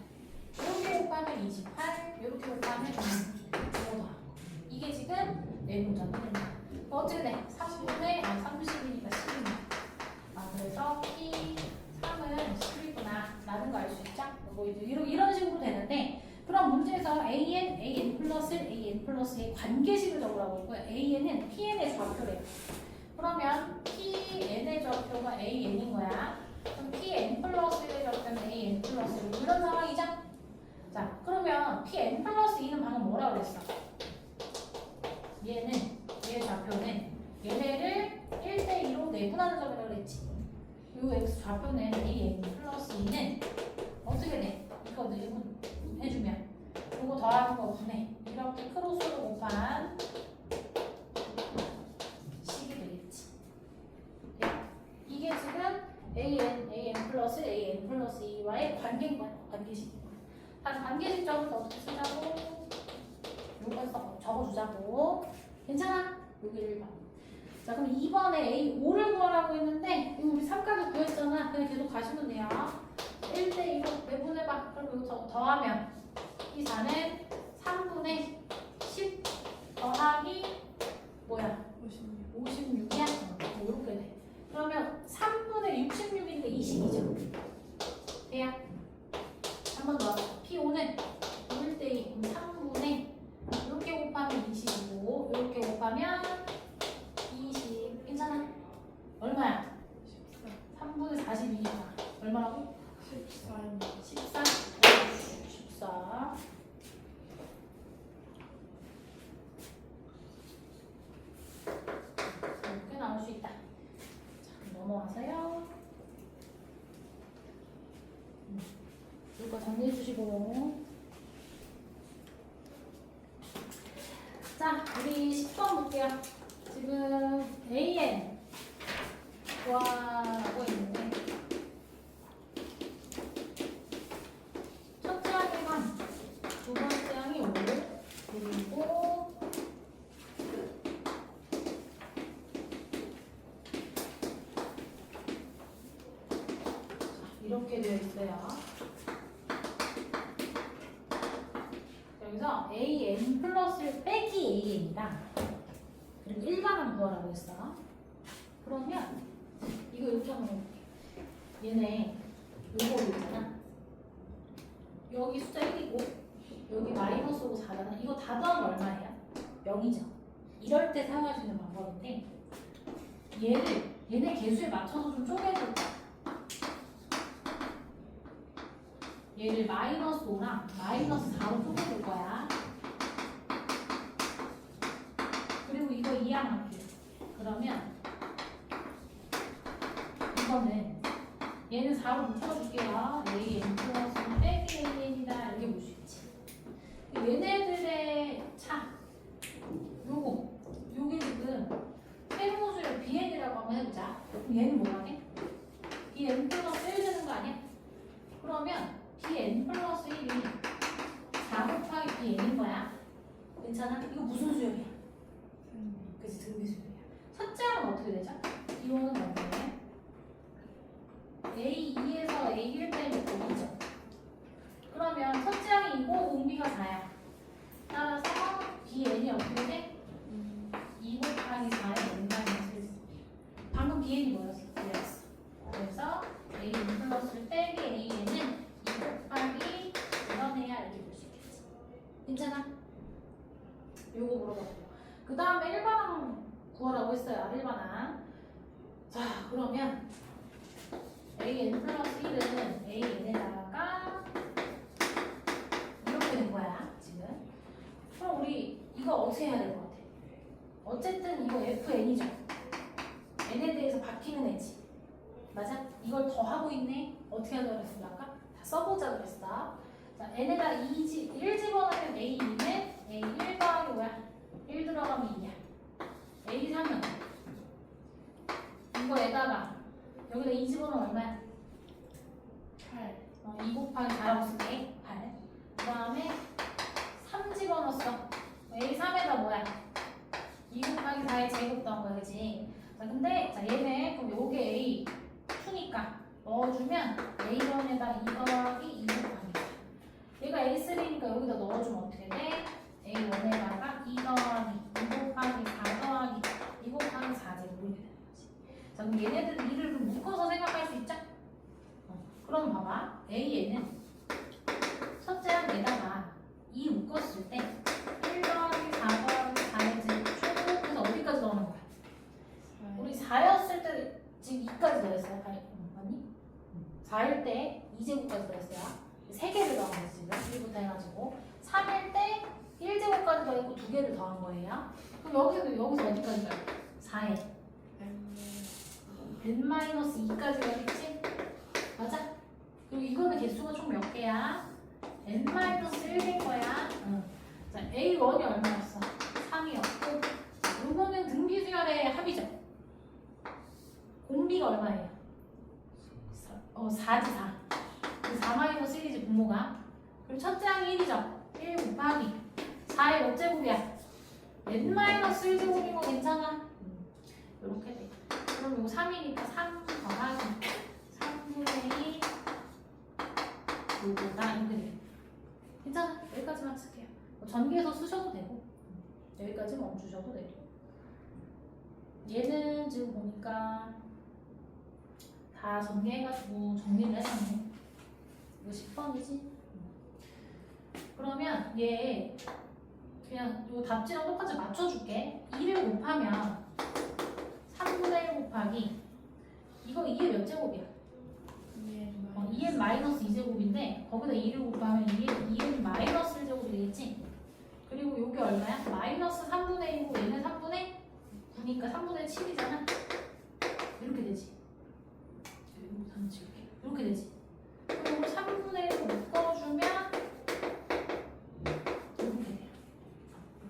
이렇게 곱하면 28, 이렇게 곱하면 20. 이거 더하고. 이게 지금 내분점이 됩니다. 어떻게 돼? 3분의 30이니까 10이니까. 그래서 P3은 10이구나 라는 거 알 수 있죠? 뭐 이런 식으로 되는데 AN, AN 플러스 AN 플러스 A 관계식을 적으라고 했고요. AN은 PN의 좌표래요. 그러면 PN의 좌표가 AN인 거야. 그럼 PN 플러스 1의 좌표는 AN 플러스 1 이런 상황이죠? 자, 그러면 PN 플러스 2는 방금 뭐라고 그랬어? 얘의 좌표는 얘네를 1대2로 내분하는 점이라고 그랬지. 이 x 좌표는 AN 플러스 2는 어떻게 돼? 이거 내분 해주면 이거 더하는 거 없네. 이렇게 크로스로 곱한 식이 되겠지. 이게 지금 AN 플러스 AN 플러스 2와의 관계인 거야. 관계식. 단 관계식 적을 어떻게 쓰자고? 요거 적어주자고. 괜찮아? 여기 1번. 자, 그럼 2번에 A5를 구하라고 했는데 이거 우리 삼각을 구했잖아. 그냥 계속 가시면 돼요. 1대2로 배분해봐. 그럼 이거 더하면 이 4는 3분의 10 더하기 뭐야? 56이야? 이렇게 돼. 그러면 3분의 66인데 20이죠. 돼요? 한 번 더. P5는 1대2 그럼 3분의 이렇게 곱하면 25 이렇게 곱하면 20 괜찮아? 얼마야? 3분의 42니까 얼마라고? 14입니다. 14? 14 이렇게 나올 수 있다. 자, 넘어와서요. 이거 정리해 주시고. 자, 우리 10번 볼게요. 지금 AN 구하라고 있는데 첫째 항이 1, 두 번째 항이 5, 그리고 이렇게 되어 있어요. 여기서 AN 플러스 빼기 AN이랑 그리고 일반항 구하라고 했어. 그러면 이거 이렇게 한번 해볼게. 얘네 요거 있잖아. 여기 숫자 1이고 여기 마이너스 5, 4잖아. 이거 다 더하면 얼마예요? 0이죠. 이럴 때 사용할 수 있는 방법인데 얘네 개수에 맞춰서 좀 쪼개줄까? 얘를 마이너스 5랑 마이너스 4로 쪼개줄 거야. 그리고 이거 2항 할게요. 그러면 이거는 얘는 4로 묶어줄게요. AN 플러스 빼기 AN이다 이렇게 볼 수 있지. 얘네들의 차 요게 지금 세모수의 BN이라고 한번 해보자. 그럼 얘는 뭐라네? BN 플러스 1 되는 거 아니야? 그러면 BN 플러스 1이 4 곱하기 BN인 거야. 괜찮아? 이거 무슨 수열이야? 그치, 등비수열이야. 첫째 항은 어떻게 되죠? 이거는 어떻게 A2에서 A1 빼면 5이죠. 그러면 첫째 항이 2고 공비가 4야. 따라서 BN이 어떻게 돼? 2 곱하기 4의 N-1. 방금 BN이 뭐였어? 그랬어. 그래서 AN 플러스 빼기 AN은 2 곱하기 이러네야 이렇게 볼 수 있겠지. 괜찮아? 요거 물어봤고. 그 다음에 1반항 구하라고 했어요. 1반항. 자, 그러면 AN 플러스 1은 AN에다가 이렇게 된 거야, 지금. 그럼 우리 이거 어떻게 해야 될 것 같아? 어쨌든 이거 FN이죠. N에 대해서 바뀌는 애지. 맞아? 이걸 더 하고 있네? 어떻게 하려고 그랬어, 아까? 다 써보자 그랬어. 자, N에다 1 집어넣으면 A2는 A1 더하기 뭐야? 1 들어가면 2야. A3은 이거에다가 여기다 2 집어넣으면 얼마야? 8. 2 곱하기 4라고 쓸게. 8. 그 다음에 3 집어넣었어. A3에다 뭐야? 2 곱하기 4의 제곱 더한 거야, 그치? 자, 근데 자 얘네 그럼 요게 A2니까 넣어주면 A1에다 2 더하기 2 곱하기 4. 얘가 A3니까 여기다 넣어주면 어떻게 돼? A1에다가 2 더하기 2 곱하기 4 더하기 2 곱하기 4제곱 이렇게 되는 거지. 자, 그럼 얘네들 이를 좀 묶어서 생각할 수 있죠? 그럼 봐봐. A에는 첫째 항에다가 2 묶어 묶었을 때 1번, 4번, 4의 제곱 쭉 해서 어디까지 더하는 거야? 우리 4였을 때 지금 2까지 더했어요. 아니? 4일 때 2제곱까지 더했어요. 3개를 더한 거지 지금 1부터 해가지고 3일 때 1제곱까지 더했고 2개를 더한 거예요. 그럼 여기서 어디까지 가요? 4에 n-2까지 가겠지? 맞아? 그리고 이거는 개수가 총 몇 개야? n-1개인 거야. 응. 자, A1이 얼마였어? 3이었고 요거는 등비수열의 합이죠. 공비가 얼마예요? 4지 4. 4-1이지 분모가. 그리고 첫째 항이 1이죠. 1 곱하기 4의 몇 제곱이야? n-1제곱인 거 괜찮아? 이렇게 돼. 그럼 이거 3이니까 3 더하기 3분의 2 요거다 이렇게 돼. 괜찮아? 여기까지만 쓸게요. 전개해서 쓰셔도 되고 여기까지 멈추셔도 되고 얘는 지금 보니까 다 전개해가지고 정리를 했었네. 이거 10번이지? 그러면 얘 그냥 요 답지랑 똑같이 맞춰줄게. 2를 곱하면 3분의 1 곱하기 이거 2의 몇 제곱이야? 2n 마이너스 2제곱인데 거기다 2를 곱하면 2n 마이너스 1제곱이 되겠지? 그리고 요게 얼마야? 마이너스 3분의 1이고 얘는 3분의 9니까 3분의 7이잖아? 이렇게 되지. 이렇게 되지. 그리고 3분의 1을 묶어주면 이렇게 돼요.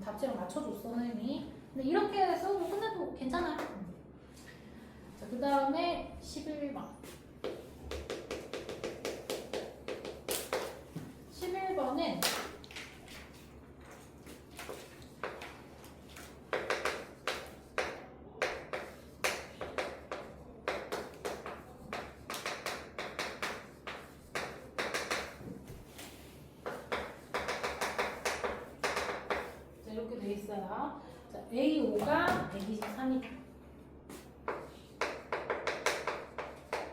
답지랑 맞춰줬어 선생님이. 근데 이렇게 써도 끝내도 괜찮아요. 자, 그 다음에 11번. 11번은 이렇게 돼 있어요. 자, A5가 123이다.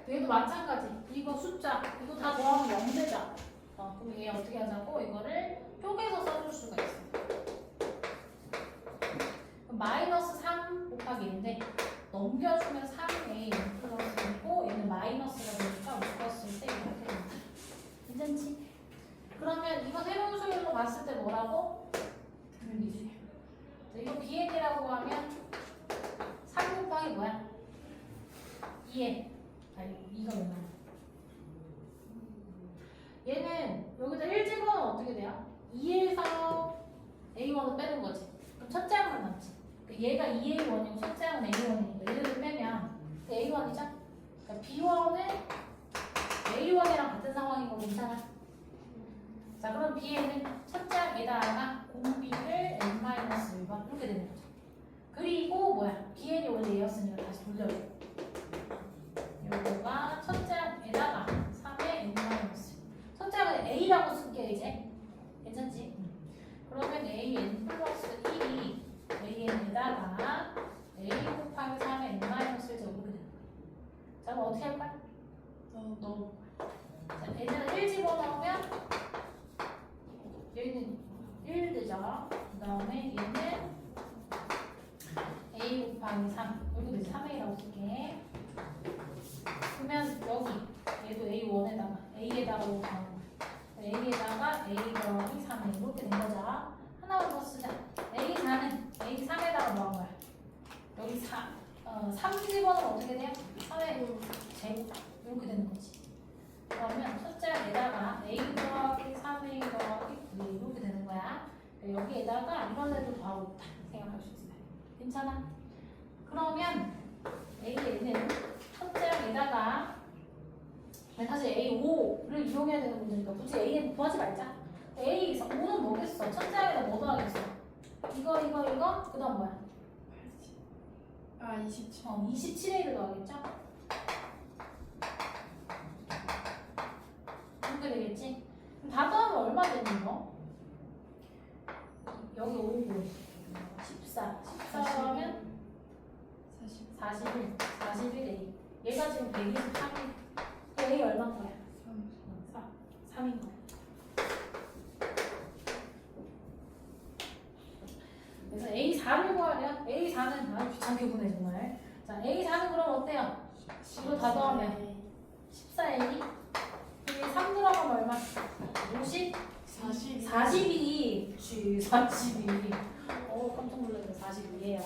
얘도 마찬가지. 이거 숫자, 이거 다 더하면 0되죠. 그럼 얘 어떻게 하자고? 이거를 쪼개서 써줄 수가 있어. 마이너스 3 곱하기 1인데 넘겨주면 3에 플러스 1이고 얘는 마이너스가 되니까 묶었을 때 이렇게 됩니다. 괜찮지? 그러면 이거 새로운 수열로 봤을 때 뭐라고? 등비수열. 이거 BN이라고 하면 3 곱하기 뭐야? 2n. 아니, 이거 얼마야? 얘는 여기다 1집어넣으면 어떻게 돼요? 2에서 A1을 빼는 거지. 그럼 첫째 항만 남지. 얘가 2A1이고 첫째 항은 A1이니까 얘를 빼면 A1이죠? 그러니까 B1은 A1이랑 같은 상황인 거 괜찮아? 자, 그럼 B에는 첫째 항에다가 공비를 n-1번 이렇게 되는 거죠. 그리고 뭐야? BN이 원래 얘였으니까 다시 돌려줘. 요거가 첫째 항에다가 3의 n-. 첫째 항은 A라고 쓸게 이제. 괜찮지? 그러면 AN 플러스 1이 AN에다가 A 곱하기 3의 n-1제곱 이렇게 되는 거야. 자, 그럼 어떻게 할 거야? 넣어. 자, 얘는 1 집어넣으면 여기는 1 되죠. 그 다음에 얘는 A 곱하기 3 여기도 이제 3A라고 쓸게. 그러면 여기 얘도 A1에다가 A에다가 넣는 거야. A에다가 A 더하기 3A 이렇게 된 거죠. 하나만 더 쓰자. A4는 A3에다가 넣은 거야. 여기 3 집어넣으면 어떻게 돼요? 3의 제곱 이렇게 되는 거지. 그러면 첫째에다가 A 더하기 3A 더하기 9 이렇게 되는 거야. 여기에다가 이런 애도 더하고 있다 생각할 수 있어요. 괜찮아? 그러면 A에는 첫째에다가 사실 A5를 이용해야 되는 문제니까 굳이 A는 구하지 말자. A5는 뭐겠어? 첫째에다 뭐 더하겠어? 이거 그 다음 뭐야? 27. 27A를 더하겠죠? 이렇게 되겠지? 그럼 다 더하면 얼마 되는 거? 여기 5고 14 하면 41A. 얘가 지금 123이 A 얼마인 거야? 3인 거야. 어떻게 정말. 자, A4는 그럼 어때요? 이거 다 더하면 14A. 여기 3 들어가면 얼마? 50? 42. 42. 깜짝 놀랐네. 42예요.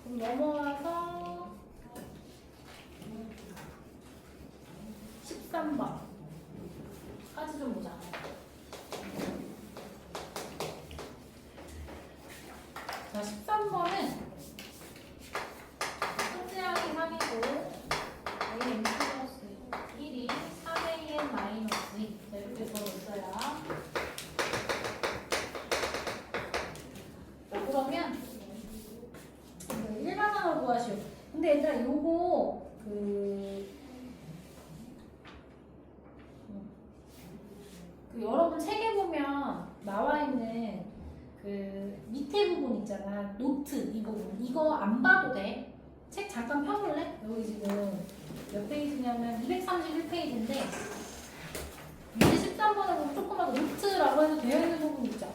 그럼 넘어와서 13번. 까지 좀 보자. 자, 13번은 첫째항이 3이고 AN 플러스 1이 3AN 마이너스 2. 자, 이렇게 적어있어요. 자, 그러면 일반항을 구하시오. 근데 얘들아 요거 여러분 책에 보면 나와 있는 그 밑에 부분 있잖아. 노트 이 부분. 이거 안 봐도 돼. 책 잠깐 펴볼래? 여기 지금 몇 페이지냐면 231페이지인데 문제 13번에 보면 조그마한 노트라고 해서 되어 있는 부분 있죠.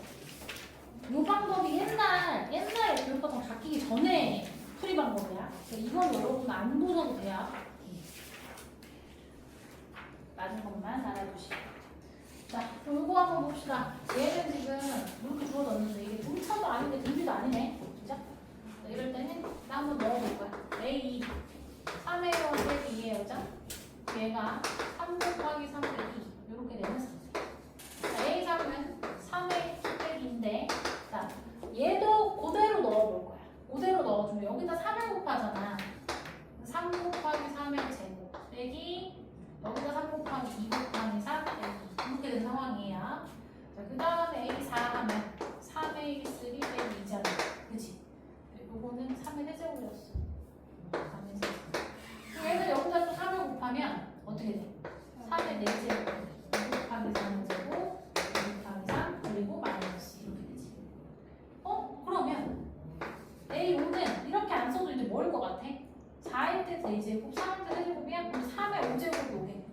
이 방법이 옛날에 교육과정 바뀌기 전에 풀이 방법이야. 이건 여러분 안 보셔도 돼요. 맞은 것만 알아두시고. 자, 그럼 이거 한번 봅시다. 얘는 지금 이렇게 주어졌는데 이게 등차도 아닌데 등비도 아니네. 그죠? 자, 이럴 때는 나 한번 넣어볼 거야. A 3A와 2예요. 그죠? 얘가 3 곱하기 3 빼기 2 이렇게 되는 상태. 자, A3은 3A 빼기인데 자, 얘도 그대로 넣어볼 거야. 그대로 넣어주면 여기다 3을 곱하잖아. 3 곱하기 3의 제곱 빼기 여기다 3 곱하기 2 곱하기 3 빼기 이렇게 된 상황이에요. 자, 그 다음에 A4 하면 3A3 빼기 2잖아. 그치? 요거는 3의 세제곱이었어. 3의 세제곱. 얘는 여기다 또 3을 곱하면 어떻게 돼? 3의 4제곱 2 곱하기 3의 제곱 2 곱하기 3 그리고 마이너스 이렇게 되지. 그러면 A5는 이렇게 안 써도 이제 뭐일 것 같아? 4일 때 4제곱, 3일 때 세제곱이야? 그럼 3의 5제곱이 오겠네.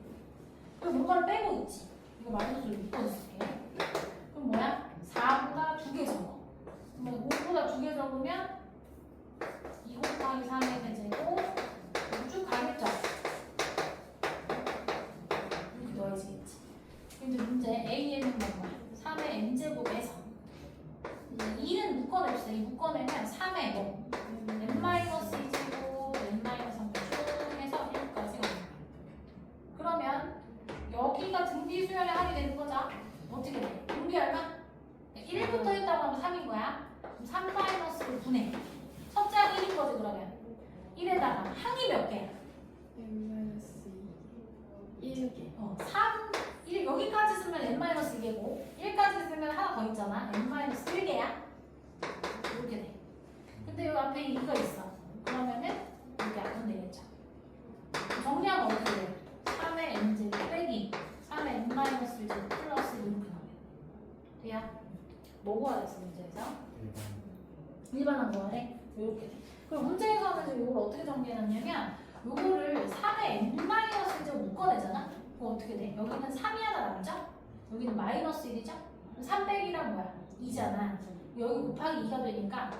그럼 뭔가를 빼고 있지. 이거 마이너스를 묶어줄게. 그럼 뭐야? 4보다 2개 적어. 그러면 5보다 2개 적으면 2 곱하기 3의 세제곱 쭉 가겠죠? 이렇게 넣어지겠지. 근데 문제 A에는 뭐야? 3의 n제곱에서 2는 묶어냅시다. 이 묶어내면 3의 뭐? n-2제곱, n-3 쭉 해서 1까지 갑니다. 그러면 여기가 등비 수열의 합이 되는 거죠? 어떻게 돼? 등비 얼마? 1부터 했다고 하면 3인 거야. 그럼 3-를 분해. 첫째 항 1인 거지 그러면. 1에다가 항이 몇 개야? n-1개 3, 1, 여기까지 쓰면 n-2개고 1까지 쓰면 하나 더 있잖아. n-1개야. 이렇게 돼. 근데 여기 앞에 2가 있어. 그러면은 이렇게 안 되겠죠. 정리하면 어떻게 돼? 3의 n제곱 빼기 3의 n-1제곱 플러스 이렇게 나와요. 돼요? 뭐 구하라 했어 문제에서? 일반한 구하래? 이렇게 돼. 그럼 문제에서는 지금 이걸 어떻게 정리해놨냐면 요거를 3의 n-제곱 묶어내잖아? 그거 어떻게 돼? 여기는 3이 하나 남죠? 여기는 마이너스 1이죠? 3 빼기란 뭐야? 2잖아. 여기 곱하기 2가 되니까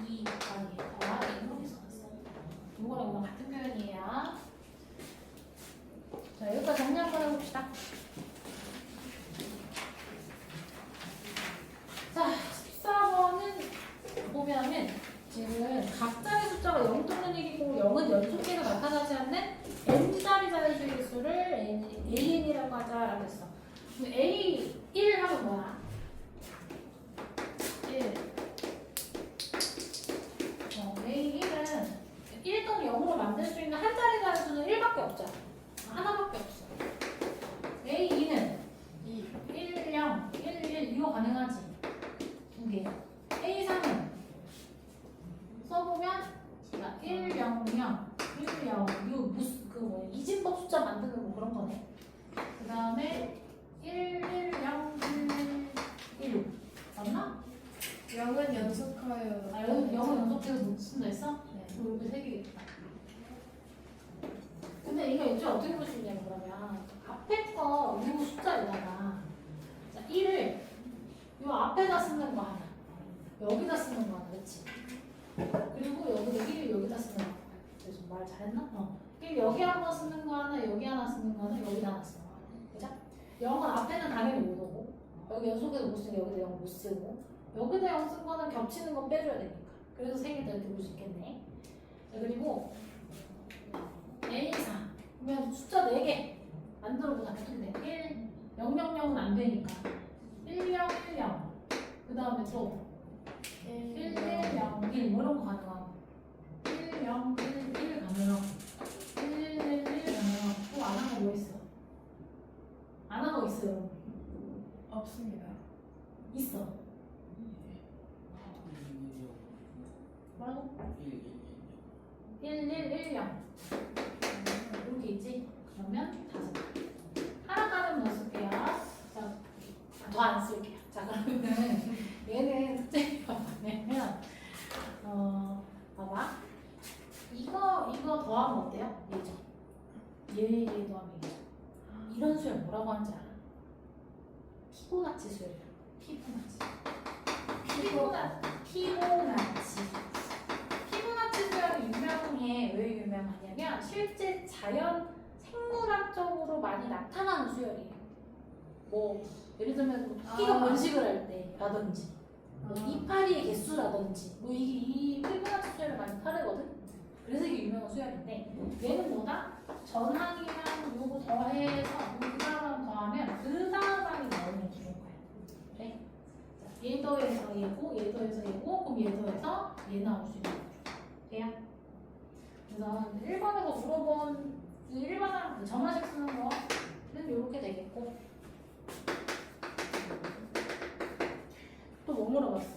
2 곱하기 더하기 이렇게 써놨어. 요거랑 이거랑 같은 표현이에요. 자, 여기까지 정리 한번 해봅시다. 자, 14번은 보면은 지금 각자의 숫자가 0 또는 1이고 0은 연속해서 나타나지 않는 n자리 자연수의 수를 AN이라고 하자라고 했어. A1 하면 뭐야? 1. A1은 1 또는 0으로 만들 수 있는 한 자리 자연수는 1밖에 없죠. 하나밖에 없어. A2는 2, 1, 0, 1, 1 이거 가능하지? 2개. A3은 써보면 1, 0, 0, 1, 0 이거 무슨 그 뭐 이진법 숫자 만드는 뭐 그런 거네. 그 다음에 1, 1, 0, 1, 1 맞나? 0은 연속하여 아, 영어 연속해서 못 쓴다 했어? 네. 그럼 여기 3개겠다. 근데 이거 이제 어떻게 볼 수 있냐면 그러면 앞에 거 이 숫자에다가 자, 1을 요 앞에다 쓰는 거 하나 여기다 쓰는 거 하나 그렇지? 그리고 여기 말 잘했나? 그럼 여기 하나 쓰는 거 하나, 여기 하나 쓰는 거 하나, 여기다 하나 쓰는 거 하나. 그죠? 0은 앞에는 당연히 못 오고, 여기 연속해서 못 쓰니까 여기다 0 못 쓰고, 여기다 0 쓴 거는 겹치는 건 빼줘야 되니까. 그래서 3개 더 이렇게 볼 수 있겠네. 자, 그리고 A4. 그러면 숫자 4개 만들어보자. 근데 1, 0, 0, 0은 안 되니까. 1, 0, 1, 0. 그 다음에 또 1, 1, 0, 1. 뭐 이런 거 가능하고. 1, 0, 1, 1 가능하고. 1, 1, 1 가능하고. 또 안 하는 거 뭐 있어? 안 하는 거 있어요. 없습니다. 있어. 뭐라고? 1, 1, 1, 0. 이렇게 있지? 그러면 5. 하나까지는 더 쓸게요. 자, 더 안 쓸게요. 자, 그러면은 얘는 특징이 뭐냐면, 봐봐. 이거 더하면 어때요? 얘죠. 얘 더하면 얘죠. 이런 수열 뭐라고 하는지 알아? 피보나치 수열이야. 피보나치. 피보나치 수열이 유명해. 왜 유명하냐면 실제 자연 생물학적으로 많이 나타나는 수열이에요. 뭐 예를 들면 뭐 토끼가 번식을 할 때라든지 뭐 이파리의 개수라든지 뭐 이 피보나치 수열을 많이 타르거든. 그래서 이게 유명한 수열인데 얘는 뭐다? 전항이랑 요거 더해서 그 다음 더하면 그 다음 항이 나오는 그런 거야. 그래? 자, 얘 더해서 얘고 얘 더해서 얘고 그럼 얘 더해서 얘 나올 수 있는 거죠. 돼요? 그래서 1번에서 물어본 일반항 정화식 쓰는 거는 이렇게 되겠고 또 뭐 물어봤어?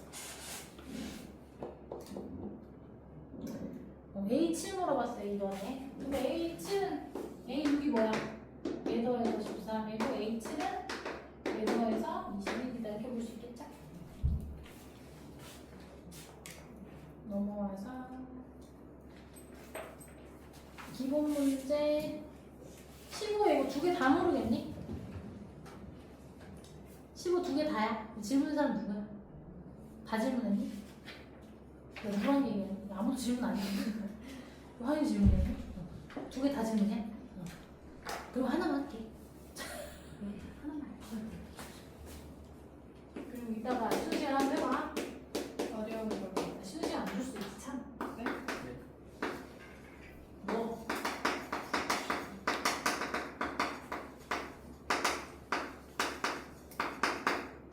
A7 물어봤어요 이번에. 근데 A7은 A6이 뭐야? 얘 더해서 13이고 A7은 얘 더해서 21이다 이렇게 볼 수 있겠죠? 넘어와서 기본 문제 15 이거 2개 다 모르겠니? 15 2개 다야? 질문한 사람 누구야? 다 질문했니? 내가 그런 얘기야. 아무도 질문 안 했는데 화연이 질문했니? 2개 다 질문이야? 그럼 하나만 할게. 하나만 할게. 그리고 이따가 수시를 한번 해봐. 어려운 거. 수시 안 줄 수도 있지 참. 네? 뭐?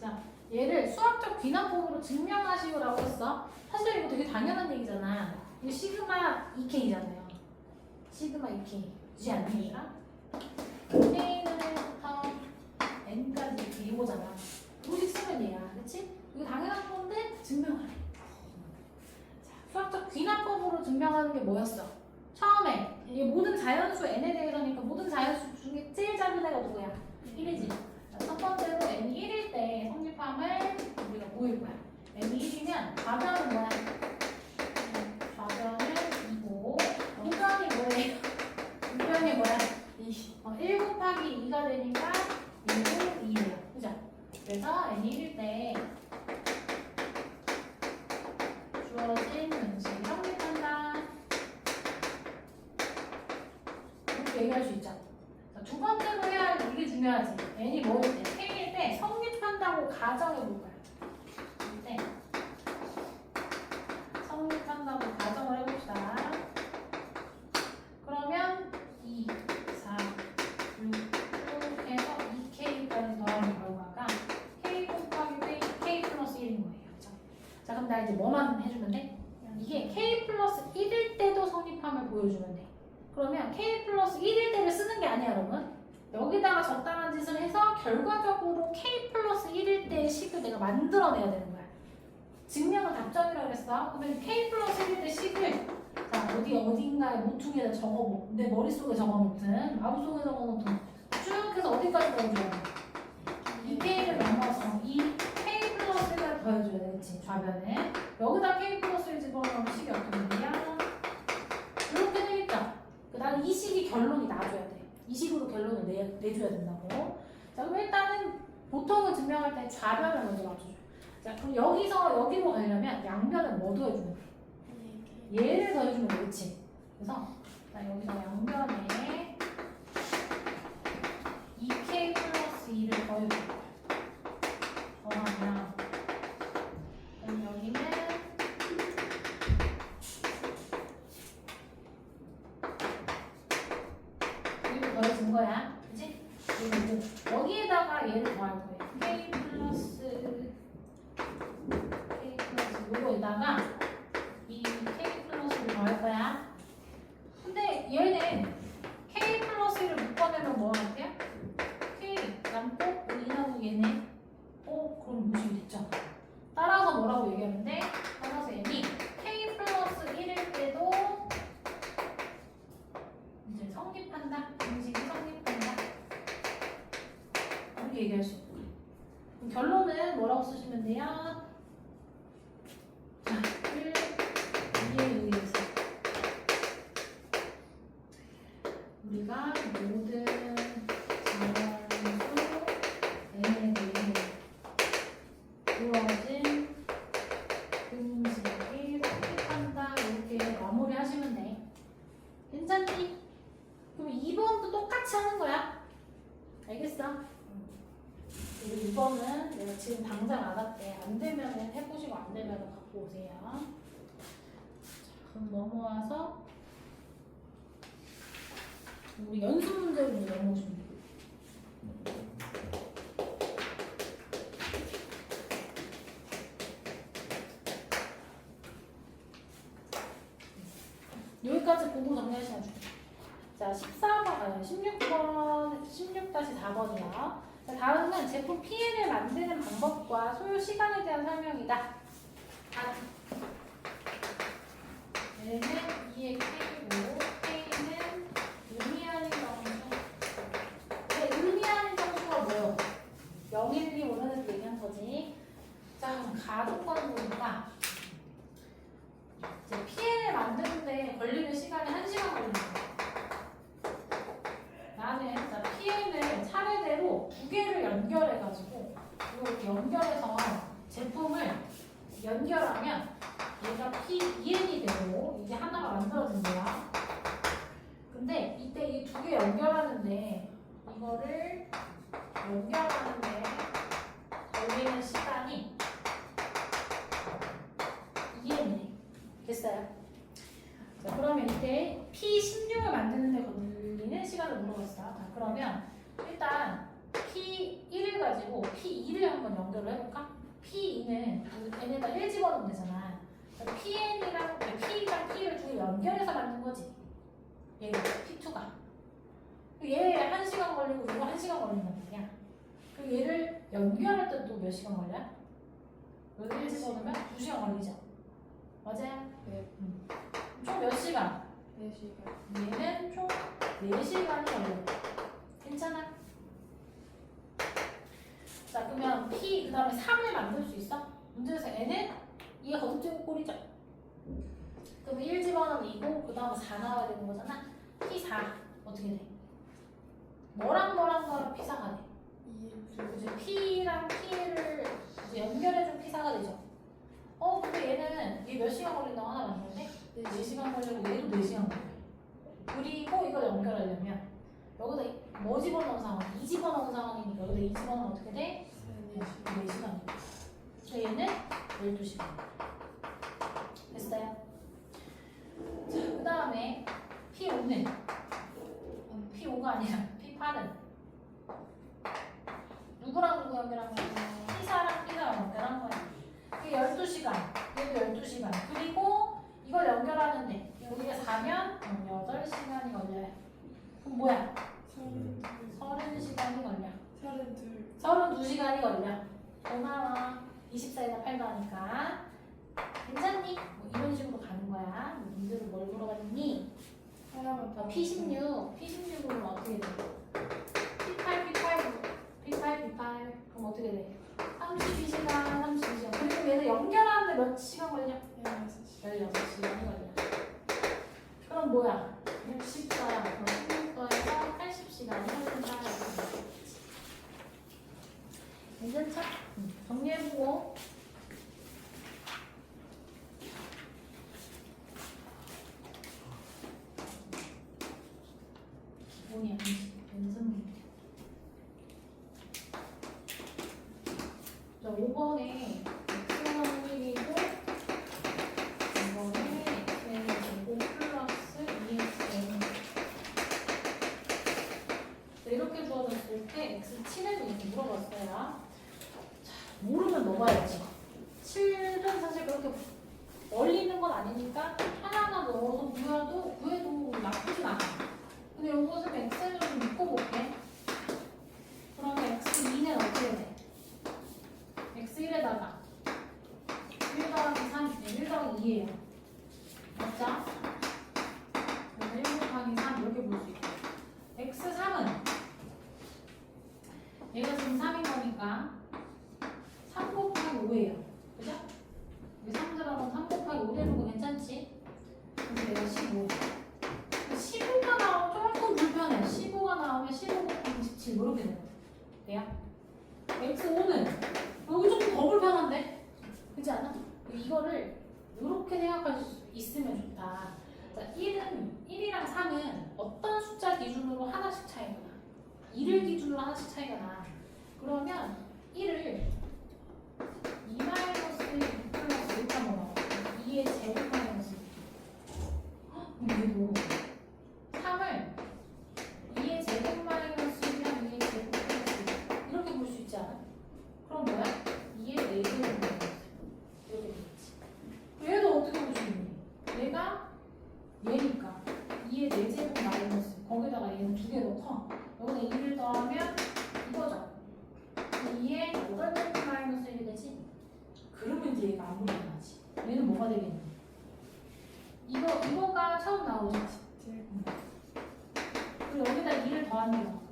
자, 얘를 수학적 귀납법으로 증명하시오라고 했어. 사실 이거 되게 당연한 얘기잖아. 이게 시그마 2K잖아요. 시그마 2K지 않습니까? K는부터 N까지 이렇게 이거잖아. 로직 쓰면 얘야. 그치? 이거 당연한 건데 증명하래. 자, 수학적 귀납법으로 증명하는 게 뭐였어? 처음에 이 모든 자연수 N에 대해서니까 모든 자연수 중에 제일 작은 애가 누구야? 1이지. 첫 번째로 N이 1일 때 성립함을 우리가 보일 거야. N이 1이면 좌변은 뭐야? 좌변은 2고 우변이 뭐예요? 우변이 뭐야? 1 곱하기 2가 되니까 1고 2예요. 그죠? 그래서 N이 1일 때 주어진 문식이 성립한다. 이렇게 얘기할 수 있죠. 자, 두 번째로 해야 할 이게 중요하지. N이 뭐일 때? K일 때 성립한다고 가정해 볼 거야. 네. 성립한다고 가정을 해봅시다. 그러면 2, 4, 6 쭉 해서 2K까지 더하는 결과가 K 곱하기 K 플러스 1인 거예요. 그렇죠? 자, 그럼 나 이제 뭐만 해주면 돼? 이게 K 플러스 1일 때도 성립함을 보여주면 돼. 그러면 K 플러스 1일 때를 쓰는 게 아니야, 여러분. 여기다가 적당한 짓을 해서 결과적으로 K 플러스 1일 때의 식을 내가 만들어내야 되는 거야. 증명은 답정이라고 그랬어. 그러면 K 플러스 1일 때 식을 자 어딘가에 모퉁이에다 적어보. 내 머릿속에 적어놓든 마음속에 적어놓든 쭉 해서 어디까지 더해줘야 돼? 이 K를 넘어서 이 K 플러스 1을 더해줘야 돼. 그치? 좌변에 여기다 K 플러스 1 집어넣으면 식이 어떻게 되냐? 이렇게 되겠죠? 나는 이 식이 결론이 나줘야 돼. 이 식으로 결론을 내줘야 된다고. 자, 그럼 일단은 보통은 증명할 때 좌변을 먼저 맞춰줘. 자, 그럼 여기서 여기로 가려면 양변을 뭐 더해주면 돼? 얘를 더해주면 돼, 그치? 그래서 자, 여기서 양변에 2k 플러스 2를 더하면 그럼 여기는 이거 더해진 거야. 그치? 그리고 여기에다가 얘를 더할 거예요. k 플러스 요거에다가 이 k 플러스를 더할 거야. 근데 얘는 k 플러스 1을 묶어내면 뭐 같아요? k 남고 여기 나고 얘네 그럼 무식이 됐죠? 따라서 뭐라고 얘기하는데 따라서 m이 k 플러스 1일 때도 이제 성립한다. 공식이 성립한다. 이렇게 얘기할 수 있고 그럼 결론은 뭐라고 쓰시면 돼요? 자, 1, 2에 의해서 우리가 모든 자연수 n에 대해 이루어진 공식이 성립한다. 이렇게 마무리 하시면 돼. 괜찮니? 그럼 2번도 똑같이 하는 거야. 알겠어? 그리고 2번은 내가 지금 당장 안 할게. 안 되면 해보시고 안 되면 갖고 오세요. 자, 그럼 넘어와서 우리 연습 문제로 넘어오시면 돼요. 여기까지 보고 정리하시면 좋겠다. 자, 14번, 16번, 16-4번이요. 자, 다음은 제품 PN을 만드는 방법과 소요 시간에 대한 설명이다. 얘는 2의 K고, K는 의미하는 정수. 근데 의미하는 정수가 뭐예요? 0, 1, 2, 5는 얘기한 거지. 자, 그럼 가족관을 보니까 이제 PN을 만드는데 걸리는 시간이 1시간 걸리는 거야. 나는 자, PN을 차례대로 2개를 연결해가지고 이렇게 연결해서 제품을 연결하면 얘가 PEN이 되고 이게 하나가 만들어진대요. 근데 이때 이 2개 연결하는데 이거를 연결하는데 걸리는 시간이 EN이네. 됐어요? 자, 그러면 이때 P16을 만드는데 걸리는 시간을 물어봤어. 자, 그러면 일단 P1을 가지고 P2를 한번 연결을 해볼까? P2는 얘네가 1 집어넣으면 되잖아. PN이랑 P랑 P를 두 개 연결해서 만든 거지. 얘가 P2가. 얘 1시간 걸리고 이거 1시간 걸린단 말이야. 그 얘를 연결할 때 또 몇 시간 걸려? 여기 1 집어넣으면 2시간 걸리죠. 맞아요? 네. 총 몇 시간? 4시간. 얘는 총 4시간이 걸려. 괜찮아? 자, 그러면 P 그 다음에 3을 만들 수 있어? 문제에서 N은 얘가 거듭제곱꼴이죠. 그럼 1 집어넣으면 2고 그 다음에 4 나와야 되는 거잖아. P4 어떻게 돼? 뭐랑 P4가 돼? 그치? P랑 P를 이제 연결해준 P4가 되죠. 근데 얘는 얘 몇 시간 걸린다고 하나 만드는데 4시간 걸리고 얘도 4시간 걸려. 그리고 이걸 연결하려면 여기다 뭐 집어넣은 상황? 2 집어넣은 상황이니까 여기다 2 집어넣으면 어떻게 돼? 4시간. 그래서 얘는 12시간. 됐어요? 자, 그 다음에 P5는 P5가 아니라 P8은 누구랑 누구 연결한 거야? P4랑 P랑 연결한 거야. 이게 12시간, 얘도 12시간. 그리고 이걸 연결하는데 여기가 4면 8시간이 걸려요. 그럼 뭐야? 30시간이 걸려. 32시간이 걸려. 고마워. 24에다 8 더하니까. 괜찮니? 뭐 이런 식으로 가는 거야. 니들은 뭘 물어봤니? P16으로 어떻게 돼? P8. 그럼 어떻게 돼? 32시간. 그리고 얘를 연결하는데 몇 시간 걸려? 16시간이 걸려. 그럼 뭐야? 60가 16도에서 80시간이 걸린다. 괜찮죠? 정리해보고. 자, 5번에 x는 1이고 2번에 x는 제곱 플러스 2xn. 이렇게 주어졌을 때 x 7을 이렇게 물어봤어요. 자, 모르면 넣어야지. 7은 사실 그렇게 멀리 있는 건 아니니까 하나하나 넣어서 구해도 나쁘진 않아. 근데 이것은 x를 좀 묶어볼게. 그러면 x2는 어떻게 돼? x1에다가 1 더하기 3, 1 더하기 2예요. 맞죠? 그래서 1 곱하기 3 이렇게 볼 수 있고, x3은 얘가 지금 3인 거니까 3 곱하기 5예요. 그죠? 여기 3 들어가면 3 곱하기 5 되는 거 괜찮지? 그래서 얘가 15. 15가 나오면 조금 불편해. 15가 나오면 15 곱하기 17 이렇게 되는 거야. 돼요? x5는 여기 조금 더 불편한데? 그렇지 않아? 이거를 이렇게 생각할 수 있으면 좋다. 자, 1이랑 3은 어떤 숫자 기준으로 하나씩 차이가 나. 2를 기준으로 하나씩 차이가 나. 그러면 1을 2 마이너스 1 플러스 이렇게 한번 나와. 2의 제곱 마이너스 2. 얘도 3을 2의 제곱 마이너스 1이랑 2의 제곱 플러스 1 이렇게 볼 수 있지 않아? 그럼 뭐야? 2의 4제곱 마이너스 이렇게 되겠지. 얘도 어떻게 볼 수 있니? 얘가 얘니까 2의 4제곱 마이너스 거기다가 얘는 2개 더 커. 여기다 2를 더하면 이거죠. 2의 8제곱 마이너스 1이 되지? 그러면 이제 얘가 안 불편하지. 얘는 뭐가 되겠니? 이거가 처음 나오죠? 그리고 여기다 2를 더하는 거.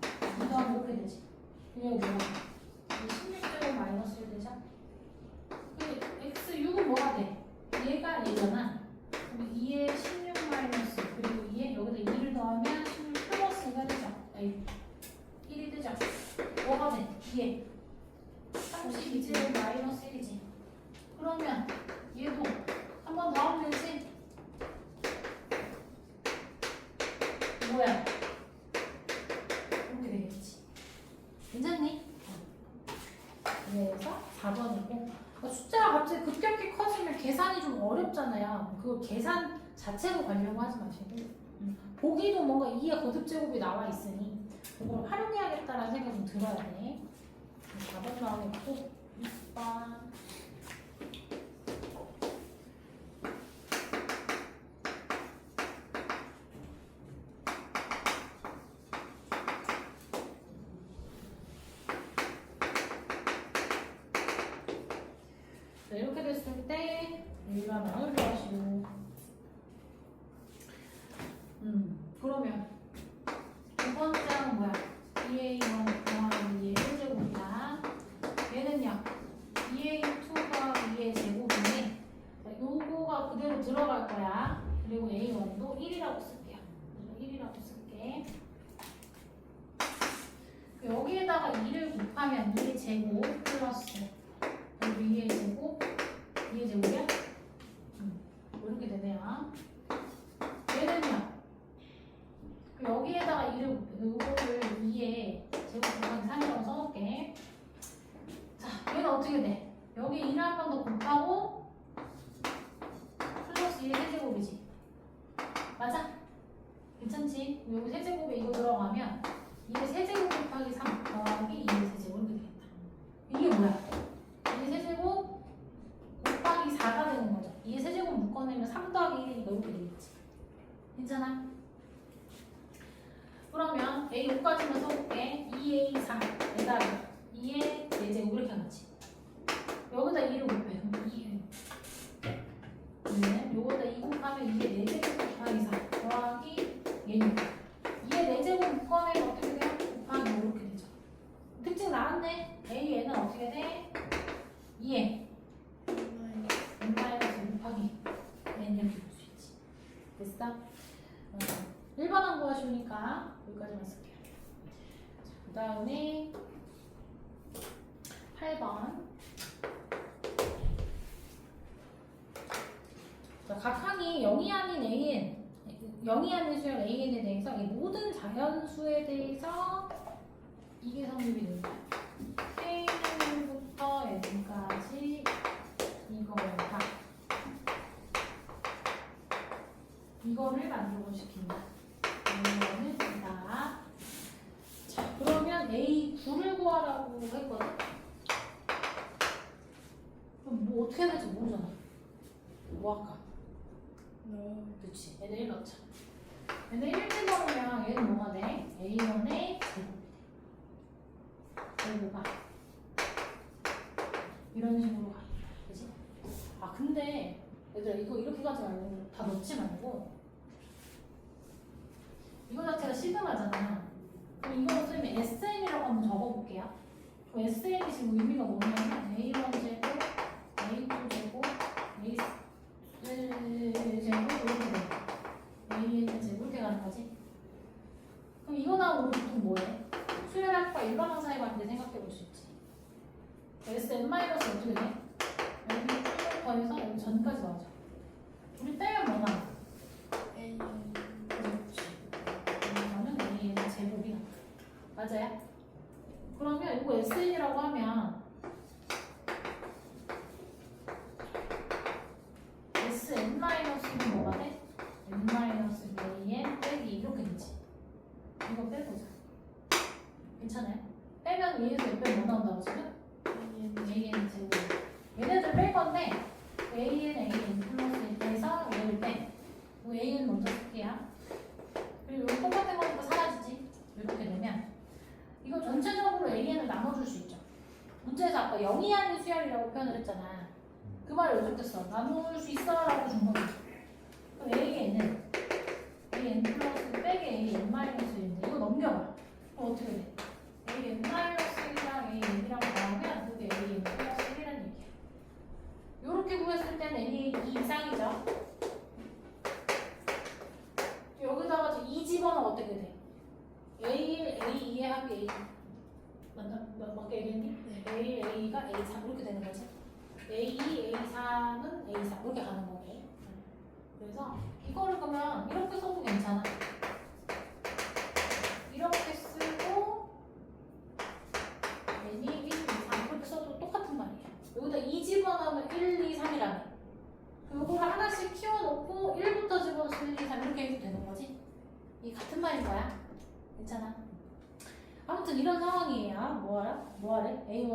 2 더하면 이렇게 되지. 이게 뭐야? 16제곱 마이너스 1 되죠? x6은 뭐가 돼? 얘가 얘잖아. 그럼 2에 16 마이너스 그리고 2에 여기다 2를 더하면 16 플러스가 되죠? 1이 되죠? 뭐가 돼? 2에 32제곱 마이너스 1이지. 그러면 얘도 한 번 더 하면 되지? 뭐야? 이렇게 되겠지. 괜찮니? 그래서 4번이고 숫자가 갑자기 급격히 커지면 계산이 좀 어렵잖아요. 그거 계산 자체로 가려고 하지 마시고 보기도 뭔가 2의 거듭제곱이 나와 있으니 그걸 활용해야겠다라는 생각이 좀 들어야 돼. 4번 나오겠고 6번 이렇게 됐을 때 일반항을 구하시고 그러면 두 번째는 뭐야? 2a1 더하기 2의 1제곱이다. 얘는요 2a2가 2의 제곱인데 요거가 그대로 들어갈 거야. 그리고 a1도 1이라고 쓸게요. 1이라고 쓸게. 여기에다가 2를 곱하면 2의 제곱 플러스 여기 2의 제곱 2의 제곱이야? 이렇게 되네요. 얘는요 여기에다가 2를 요거를 2의 제곱 곱하기 3이라고 써놓을게. 자, 얘는 어떻게 돼? 여기 2를 한 번 더 곱하고 플러스 2의 세제곱이지. 맞아? 괜찮지? 여기 세제곱에 이거 들어가면 2의 세제곱 곱하기 3 더하기 2의 세제곱 이렇게 되겠다. 이게 뭐야? 2의 세제곱 곱하기 4가 되는 거죠. 2의 세제곱 묶어내면 3 더하기 1이니까 이렇게 되겠지. 괜찮아? 그러면 A5까지만 써볼게. 2A4에다가 2의 4제곱 이렇게 하겠지. 여기다 2를 곱해. 2에 요거다 2 곱하면 2의 4제곱 곱하기 4 더하기 얘니까 2의 4제곱 묶어내면 어떻게 돼? 곱하기 이렇게 되죠. 특징 나왔네. A에는 어떻게 돼? 2에 n-1 곱하기 n 이렇게 볼 수 있지. 됐어? 1번은 구하시니까 여기까지만 쓸게요. 그 다음에 8번. 자, 각 항이 0이 아닌 AN, 0이 아닌 수열 AN에 대해서 이 모든 자연수에 대해서 이게 성립이 된다. K부터 N까지 구하라고 했거든? 그럼 뭐 어떻게 해야 될지 모르잖아. 뭐 할까? 그치. 얘네 1 넣자. 얘네 1 집어넣으면 얘는 뭐가 돼? A1의 제곱가 이런 식으로 가. 그치? 아 근데 얘들아 이거 이렇게 가지 말고 다 넣지 말고 이거 자체가 시그마잖아. 그럼 이거로 쓰면 SN이라고 한번 적어볼게요. 그럼 SN이 지금 의미가 뭐냐면 A1 제곱, A2 제곱, A3 제곱 이렇게 돼. An 제곱 이렇게 가는 거지. 그럼 이거 나오면 우리 보통 뭐해? 수열학과 일반항 사이 관계 생각해 볼 수 있지. Sn 마이너스 어떻게 돼? 여기 쭉 더해서 여기 전까지 나오죠. 우리 빼면 뭐 나와? 그러면 An 제곱이 나와. 맞아요? 그러면 이거 SN이라고 하면 Sn-는 뭐가 돼? n-An 빼기 이렇게 되지. 이거 빼보자. 괜찮아요? 빼면 위에서 옆에 뭐 나온다고 지금? An 제곱. 얘네들 뺄 건데 An 플러스 1에서 얘를 빼. An 먼저 쓸게요. 그리고 여기 똑같은 거니까 사라지지. 이렇게 되면 이거 전체적으로 An을 나눠줄 수 있죠. 문제에서 아까 0이 아닌 수열이라고 표현을 했잖아. 그 말을 어떻게 써? 나눌 수 있어 라고 준 거지. 그럼 An은 An 플러스 빼기 An 마이너스 1인데 이거 넘겨봐. 그럼 어떻게 돼? An 마이너스 1이랑 An이랑 더하면 그게 An 플러스 1이라는 얘기야. 요렇게 구했을 때는 N 2 이상이죠. 여기다가 이제 2 집어넣으면 어떻게 돼? A1, A2의 합이 A 맞게 얘기했니? A1, A가 A3 이렇게 되는 거지. A2, A3은 A4 이렇게 가는 거고. 그래서 이거를 그러면 이렇게 써도 괜찮아. 이렇게 쓰고 N이 1, 2, 3 이렇게 써도 똑같은 말이야. 여기다 2 집어넣으면 1, 2, 3이라며. 요거를 하나씩 키워놓고 1부터 집어넣어서 1, 2, 3 이렇게 해도 되는 거지. 이 같은 말인 거야. 괜찮아. 아무튼 이런 상황이에요. 뭐하래? A1,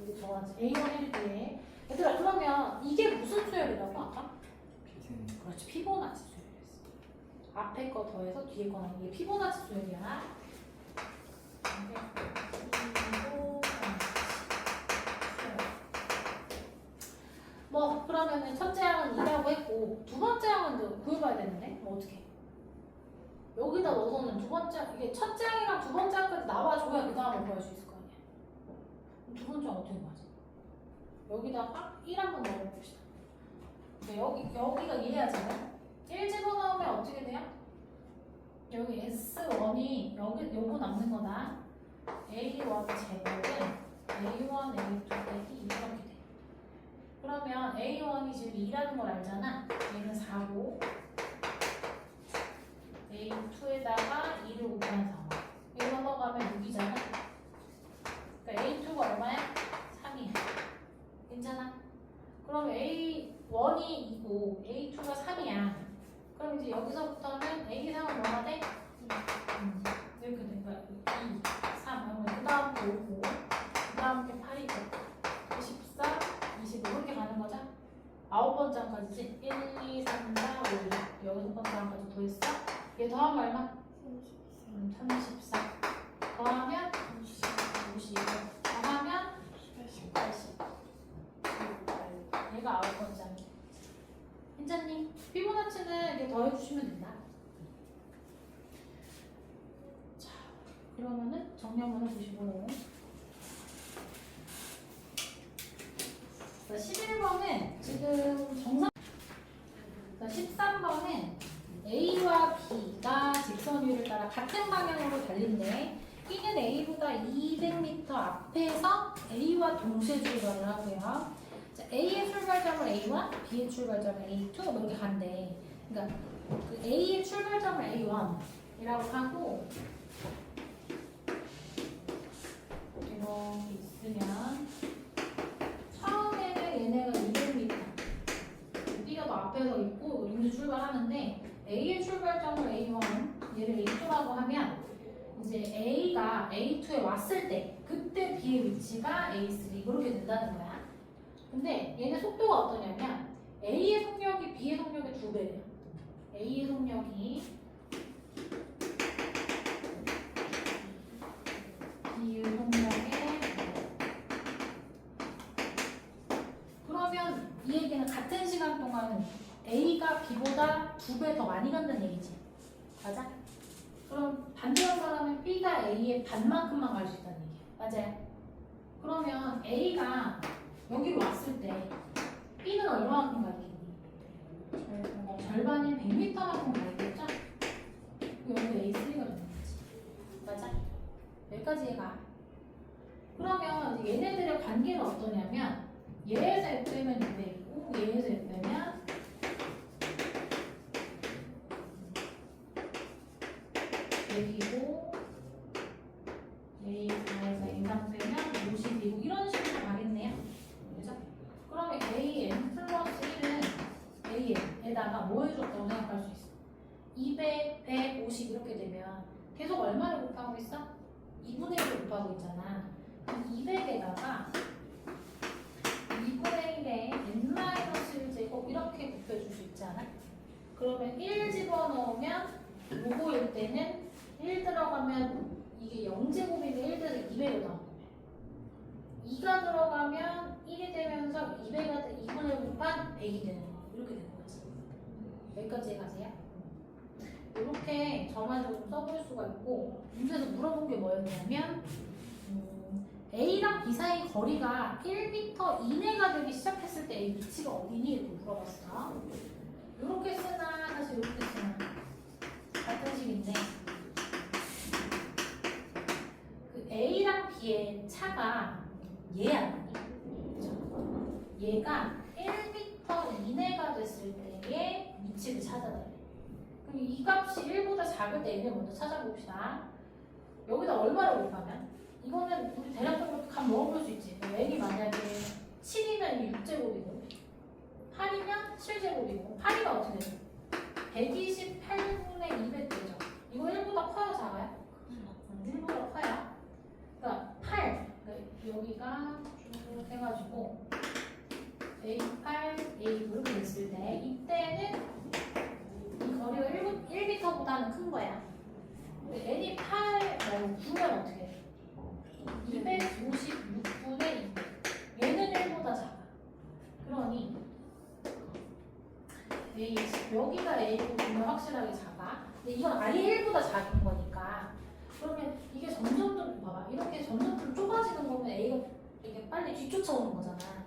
여기 적어놨지. A1 1뒤에. 얘들아, 그러면 이게 무슨 수열이라고 아까? 그렇지, 피보나치 수열이었어. 앞에 거 더해서 뒤에 거 나누는 게 피보나치 수열이야. 이게 피보나치 수열. 뭐, 그러면은 첫째 항은 2라고 했고, 두 번째 항은 구해봐야 되는데? 뭐 어떻게? 여기다 넣어서는 두 번째, 이게 첫째 항이랑 두 번째 항까지 나와줘야 그 다음을 구할 수 있을 거 아니야. 그럼 두 번째 항 어떻게 구하지? 여기다가 1 한번 넣어봅시다. 여기가 이해하잖아요? 1 집어넣으면 어떻게 돼요? 여기 S1이 요거 남는 거다. A1 제곱은 A1, A2 빼기 이렇게 돼. 그러면 A1이 지금 2라는 걸 알잖아. 얘는 4고 A2에다가 2를 곱하면 4. 이거 넘어가면 6이잖아. 그러니까 A2가 얼마야? 3이야. 괜찮아? 그럼 A1이 2고 A2가 3이야. 그럼 이제 여기서부터는 A3은 뭐가 돼? 이렇게 된 거야. 2, 3. 그 다음 게 5고, 그 다음 게 8이고, 14, 25 이렇게 가는 거죠? 9번째 항까지지? 1, 2, 3, 4, 5, 6. 6번째 항까지 더했어? 얘 더하면 얼마? 34. 더하면 50. 더하면 80. 얘가 9번째 항이야. 괜찮니? 피보나치는 이렇게 더해주시면 된다. 자, 그러면은 정리 한번 해주시고. 11번은 지금 정상. 13번은 A와 B가 직선율을 따라 같은 방향으로 달린데 B는 A보다 200m 앞에서 A와 동시에 출발을 하고요. 자, A의 출발점을 A1, B의 출발점을 A2 이렇게 간대. 그러니까 그 A의 출발점을 A1이라고 하고 이렇게 있으면 처음에는 얘네가 200m B가 더 앞에서 있고 이렇게 출발하는데 A의 출발점을 A1, 얘를 A2라고 하면 이제 A가 A2에 왔을 때 그때 B의 위치가 A3 이렇게 된다는 거야. 근데 얘네 속도가 어떠냐면 A의 속력이 B의 속력의 2배래요. A의 속력이 B의 속력의 그러면 이 얘기는 같은 시간 동안은 A가 B보다 2배 더 많이 간다는 얘기지. 맞아? 그럼 반대로 말하면 B가 A의 반만큼만 갈 수 있다는 얘기야. 맞아요? 그러면 A가 여기로 왔을 때 B는 얼마만큼 가겠니? 절반인 100m만큼 가겠죠? 여기 A3가 되는 거지. 맞아? 여기까지 얘가. 그러면 이제 얘네들의 관계는 어떠냐면 얘에서 F 빼면 200이고 얘에서 F 빼면 100이고 A4에서 N상 빼면 50이고 이런 식으로 가겠네요. 그죠? 그러면 AN 플러스 1은 AN에다가 뭐 해줬다고 생각할 수 있어? 200, 150 이렇게 되면 계속 얼마를 곱하고 있어? 2분의 1을 곱하고 있잖아. 그럼 200에다가 2분의 1에 n-1제곱 이렇게 곱해줄 수 있지 않아? 그러면 1 집어넣으면 요거일 때는 1 들어가면 이게 0제곱인데 1 대서 200이 나오고 2가 들어가면 1이 되면서 200이 2분의 1 곱한 100이 되는 거 이렇게 되는 거지. 여기까지 가세요. 이렇게 전환적으로 써볼 수가 있고 문제에서 물어본 게 뭐였냐면 A랑 B 사이 거리가 1m 이내가 되기 시작했을 때 A 위치가 어디니? 이렇게 물어봤어. 이렇게 쓰나 사실 이렇게 쓰나 같은 식인데 그 A랑 B의 차가 얘 아니니? 그렇죠? 얘가 1m 이내가 됐을 때의 위치를 찾아야 돼. 그럼 이 값이 1보다 작을 때 얘를 먼저 찾아봅시다. 여기다 얼마를 곱하면? 이거는 우리 대략적으로 감 넣어볼 수 있지. n이 만약에 7이면 이게 6제곱이고 8이면 7제곱이고 8이면 어떻게 돼요? 128분의 200 되죠. 이거 1보다 커요, 작아요? 1보다 커요. 그러니까 8, 그러니까 여기가 쭉 해가지고 A8, A 이렇게 됐을 때 이때는 이 거리가 1m보다는 큰 거야. n이 8 말고 9면 어떻게 돼? 256분의 200. 얘는 1보다 작아. 그러니 A, 여기가 A고 보면 확실하게 작아. 근데 이건 아예 1보다 작은 거니까. 그러면 이게 점점 좀 봐봐. 이렇게 점점 좀 좁아지는 거면 A가 이게 빨리 뒤쫓아오는 거잖아.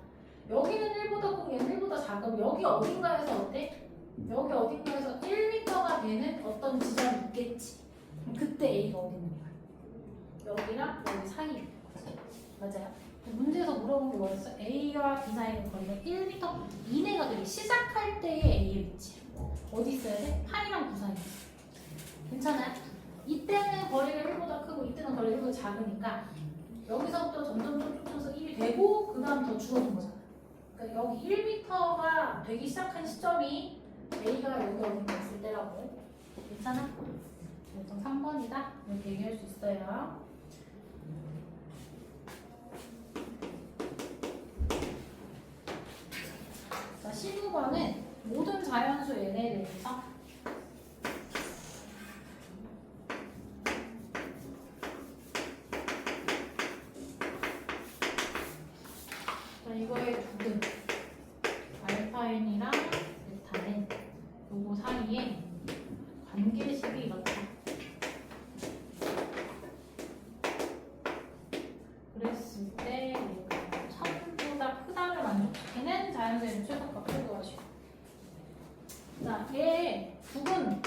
여기는 1보다 크고 얘는 1보다 작으면 여기 어딘가에서 어때? 여기 어딘가에서 1m가 되는 어떤 지점이 있겠지. 그럼 그때 A가 어디 있는 거야? 여기랑 여기 사이에 있는 거지. 맞아요? 문제에서 물어본 게 뭐였어? A와 B 사이의 거리가 1m 이내가 되기 시작할 때의 A의 위치. 어디 있어야 돼? 8이랑 9 사이에 있어. 괜찮아요? 이때는 거리가 1보다 크고 이때는 거리가 1보다 작으니까 여기서부터 점점 좀 좁혀서 1이 되고 그 다음 더 줄어든 거잖아. 그러니까 여기 1m가 되기 시작한 시점이 A가 여기 어딘가 있을 때라고. 괜찮아? 보통 3번이다. 이렇게 얘기할 수 있어요. 자, 15번은 모든 자연수 n에 대해서 자, 이거의 두근 알파 n이랑 베타 n 요거 사이에 관계식이 이렇다. 그랬을 때 얘가 1000보다 크다를 만족시키는 자연수의 최소값을 구하시고. 자, 얘 두근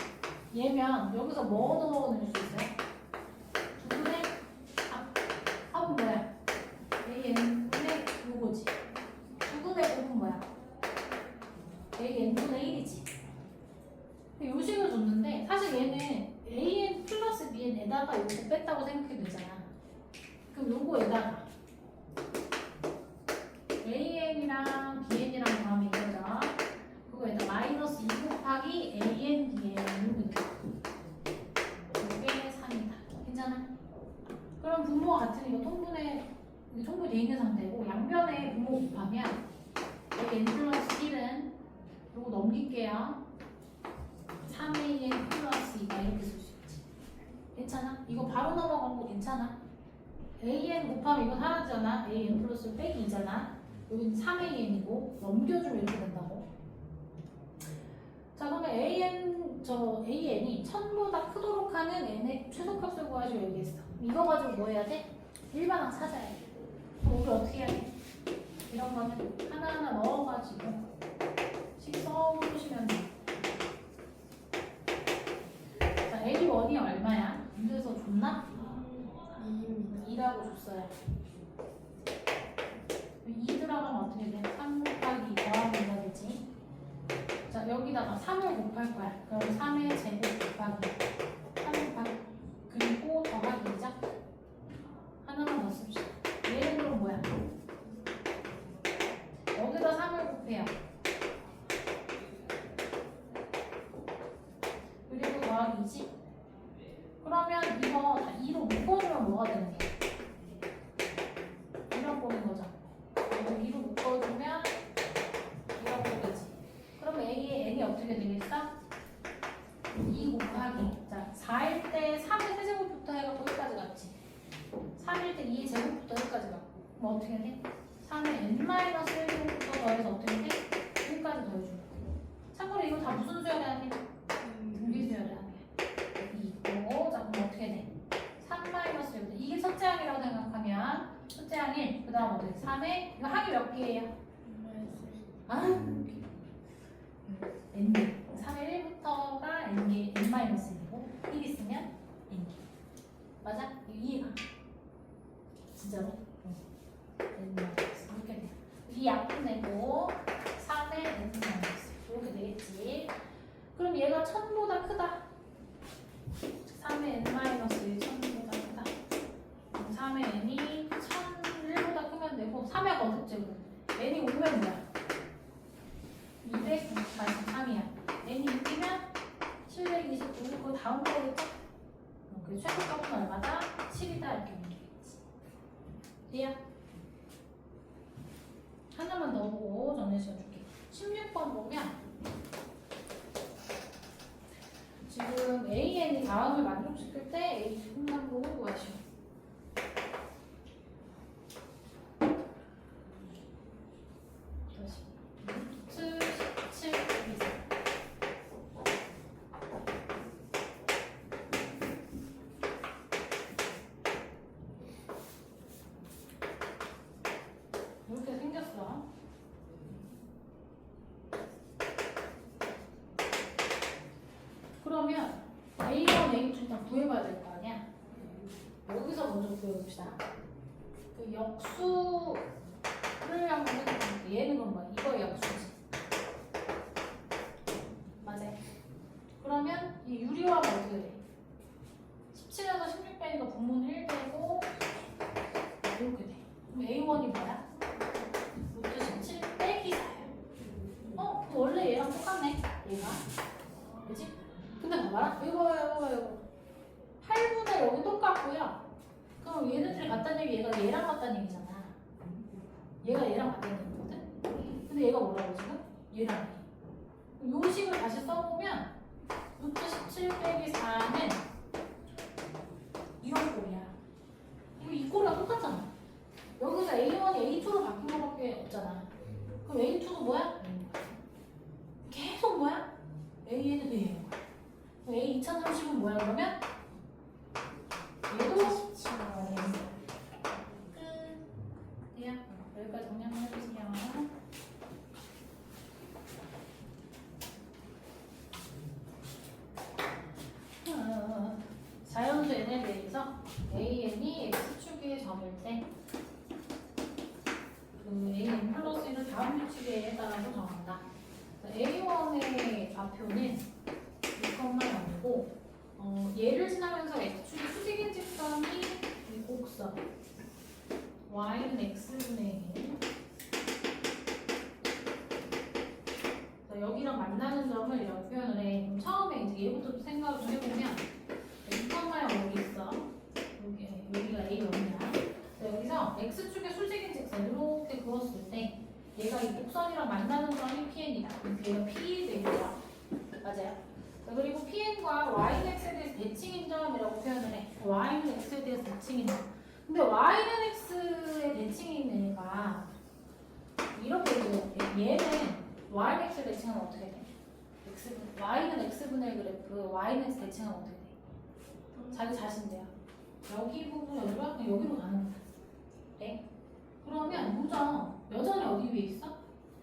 얘면 여기서 뭐 넣어낼 수 있어요? 두근의 합은 뭐야? AN분의 요거지. 두근의 곱은 뭐야? AN분의 1이지. 요식을 줬는데 사실 얘는 AN 플러스 BN에다가 요거 뺐다고 생각해도 되잖아. 그럼 요거에다가 AN이랑 BN이랑 더하면 이거죠. 그거에다 마이너스 2 곱하기 AN, BN 이렇게 돼. 이게 3이다. 괜찮아? 그럼 분모가 같으니까 통분해 돼 있는 상태고 양변에 분모 곱하면 여기 n 플러스 1은 요거 넘길게요. 3an 플러스 2가 이렇게 쓸 수 있지. 괜찮아? 이거 바로 넘어간 거 괜찮아? an 곱하면 이거 사라지잖아. an 플러스 빼기 2잖아. 여기는 3an이고 넘겨주면 이렇게 된다고. 자 그러면 an이 1000보다 크도록 하는 n의 최소값을 구하시고 얘기했어. 이거 가지고 뭐 해야 돼? 일반항 찾아야 돼. 그럼 우리 어떻게 해야 돼? 이런 거는 하나하나 넣어가지고 식 써보시면 돼. 자 a1이 얼마야? 문제에서 줬나? 2라고 줬어요. 2 들어가면 어떻게 돼? 3 곱하기 2 더하기가 되지. 자 여기다가 3을 곱할 거야. 그럼 3의 제곱 곱하기 3 곱하기 그리고 더하기 2죠? 하나만 더 씁시다. 얘는 그럼 뭐야? 여기다 3을 곱해요. 그리고 더하기 2지? 그러면 이거 다 2로 묶어주면 뭐가 되는 거야? 이런 꼴인 거죠. 이거 2로 묶어주면 이런 꼴이지. 그럼 A의 n이 어떻게 되겠어? 2 곱하기 자 4일 때 3의 세제곱부터 해갖고 여기까지 갔지. 3일 때 2의 제곱부터 여기까지 갔고 그럼 어떻게 돼? 3의 n-1제곱부터 더해서 어떻게 돼? 1까지 더해주고 참고로 이거 다 무슨 수열해야 돼? 분비수열해야 돼. 2 있고 자 그럼 어떻게 돼? 3-1 이게 첫째 항이라고 생각하면 첫째 항 1, 그 다음 어떻게 돼? 3의 이거 항이 몇 개예요? 아 n 3의 1부터가 n개 n-1이고 1 있으면 n개 맞아? 이거 이해가? 진짜로? 이렇게 돼. 이 약분 내고 3의 n-1 이렇게 되겠지. 그럼 얘가 1000보다 크다. 3의 n-1 1000보다 크다. 3의 n이 1001보다 크면 되고 3의 거듭제곱 n이 5면 뭐야? 243이야. n이 6이면 729. 그거 다음 거겠죠? 그리고 최소값은 얼마다? 7이다 이렇게 하면 되겠지. 돼요? 하나만 더 보고 정리 시간 줄게. 16번 보면 지금 AN이 다음을 만족시킬 때 A 분량분을 구하시오. 다시 17 이렇게 생겼어. 그러면 A1, A2 다 구해봐야 될 거 아니야? 여기서 먼저 구해봅시다. 그 역수를 한번 해볼게. 얘는 그럼 뭐야? 이거 역수지. 맞아요. 그러면 이 유리화가 어떻게 돼? 17에서 16 빼니까 분모는 1 되고 이렇게 돼. 그럼 A1이 뭐야? 루트 17 빼기 4야. 그럼 원래 얘랑 똑같네. 얘가. 그치? 근데 봐봐라. 이거 8분의 여기 똑같고요. 그럼 얘네들이 같다는 얘기 얘가 얘랑 같다는 얘기잖아. 얘가 얘랑 같다는 얘기거든? 근데 얘가 뭐라고 지금? 얘랑 얘. 요 식을 다시 써보면 루트 17 빼기 4는 이런 꼴이야. 이거 이 꼴이랑 똑같잖아. 여기서 A1이 A2로 바뀐 거밖에 없잖아. 그럼 A2도 뭐야? 계속 뭐야? AN은 A인 거야. A 2030은 뭐야 그러면? 얘도 17은 끝. 돼요? 여기까지 정리 한번 해주세요. 자연수 n에 대해서 AN이 x축의 점일 때 그 AN 플러스 1을 다음 규칙에 따라서 정한다. A1의 좌표는 6,0이고 얘를 지나면서 x축의 수직인 직선이 이 곡선 y는 x분의 1 여기랑 만나는 점을 이렇게 표현을 해. 그럼 처음에 이제 얘부터 생각을 좀 해보면 6,0가 여기 있어. 여기가 A1이야. 여기서 x축의 수직인 x축 이렇게 그었을 때 얘가 이 곡선이랑 만나는 점이 PN이다. 얘가 P 되겠죠. 맞아요. 자, 그리고 PN과 Y는 X에 대해서 대칭인 점이라고 표현을 해. Y는 X에 대해서 대칭인 점. 근데 Y는 X에 대칭인 애가 이렇게 돼요. 얘는 Y는 X에 대칭하면 어떻게 돼? Y는 X분의 그래프, Y는 X 대칭하면 어떻게 돼? 자기 자신대요. 여기 부분 여기로 그냥 여기로 가는 거야. 네? 그러면 요점 여전히 어디 위에 있어?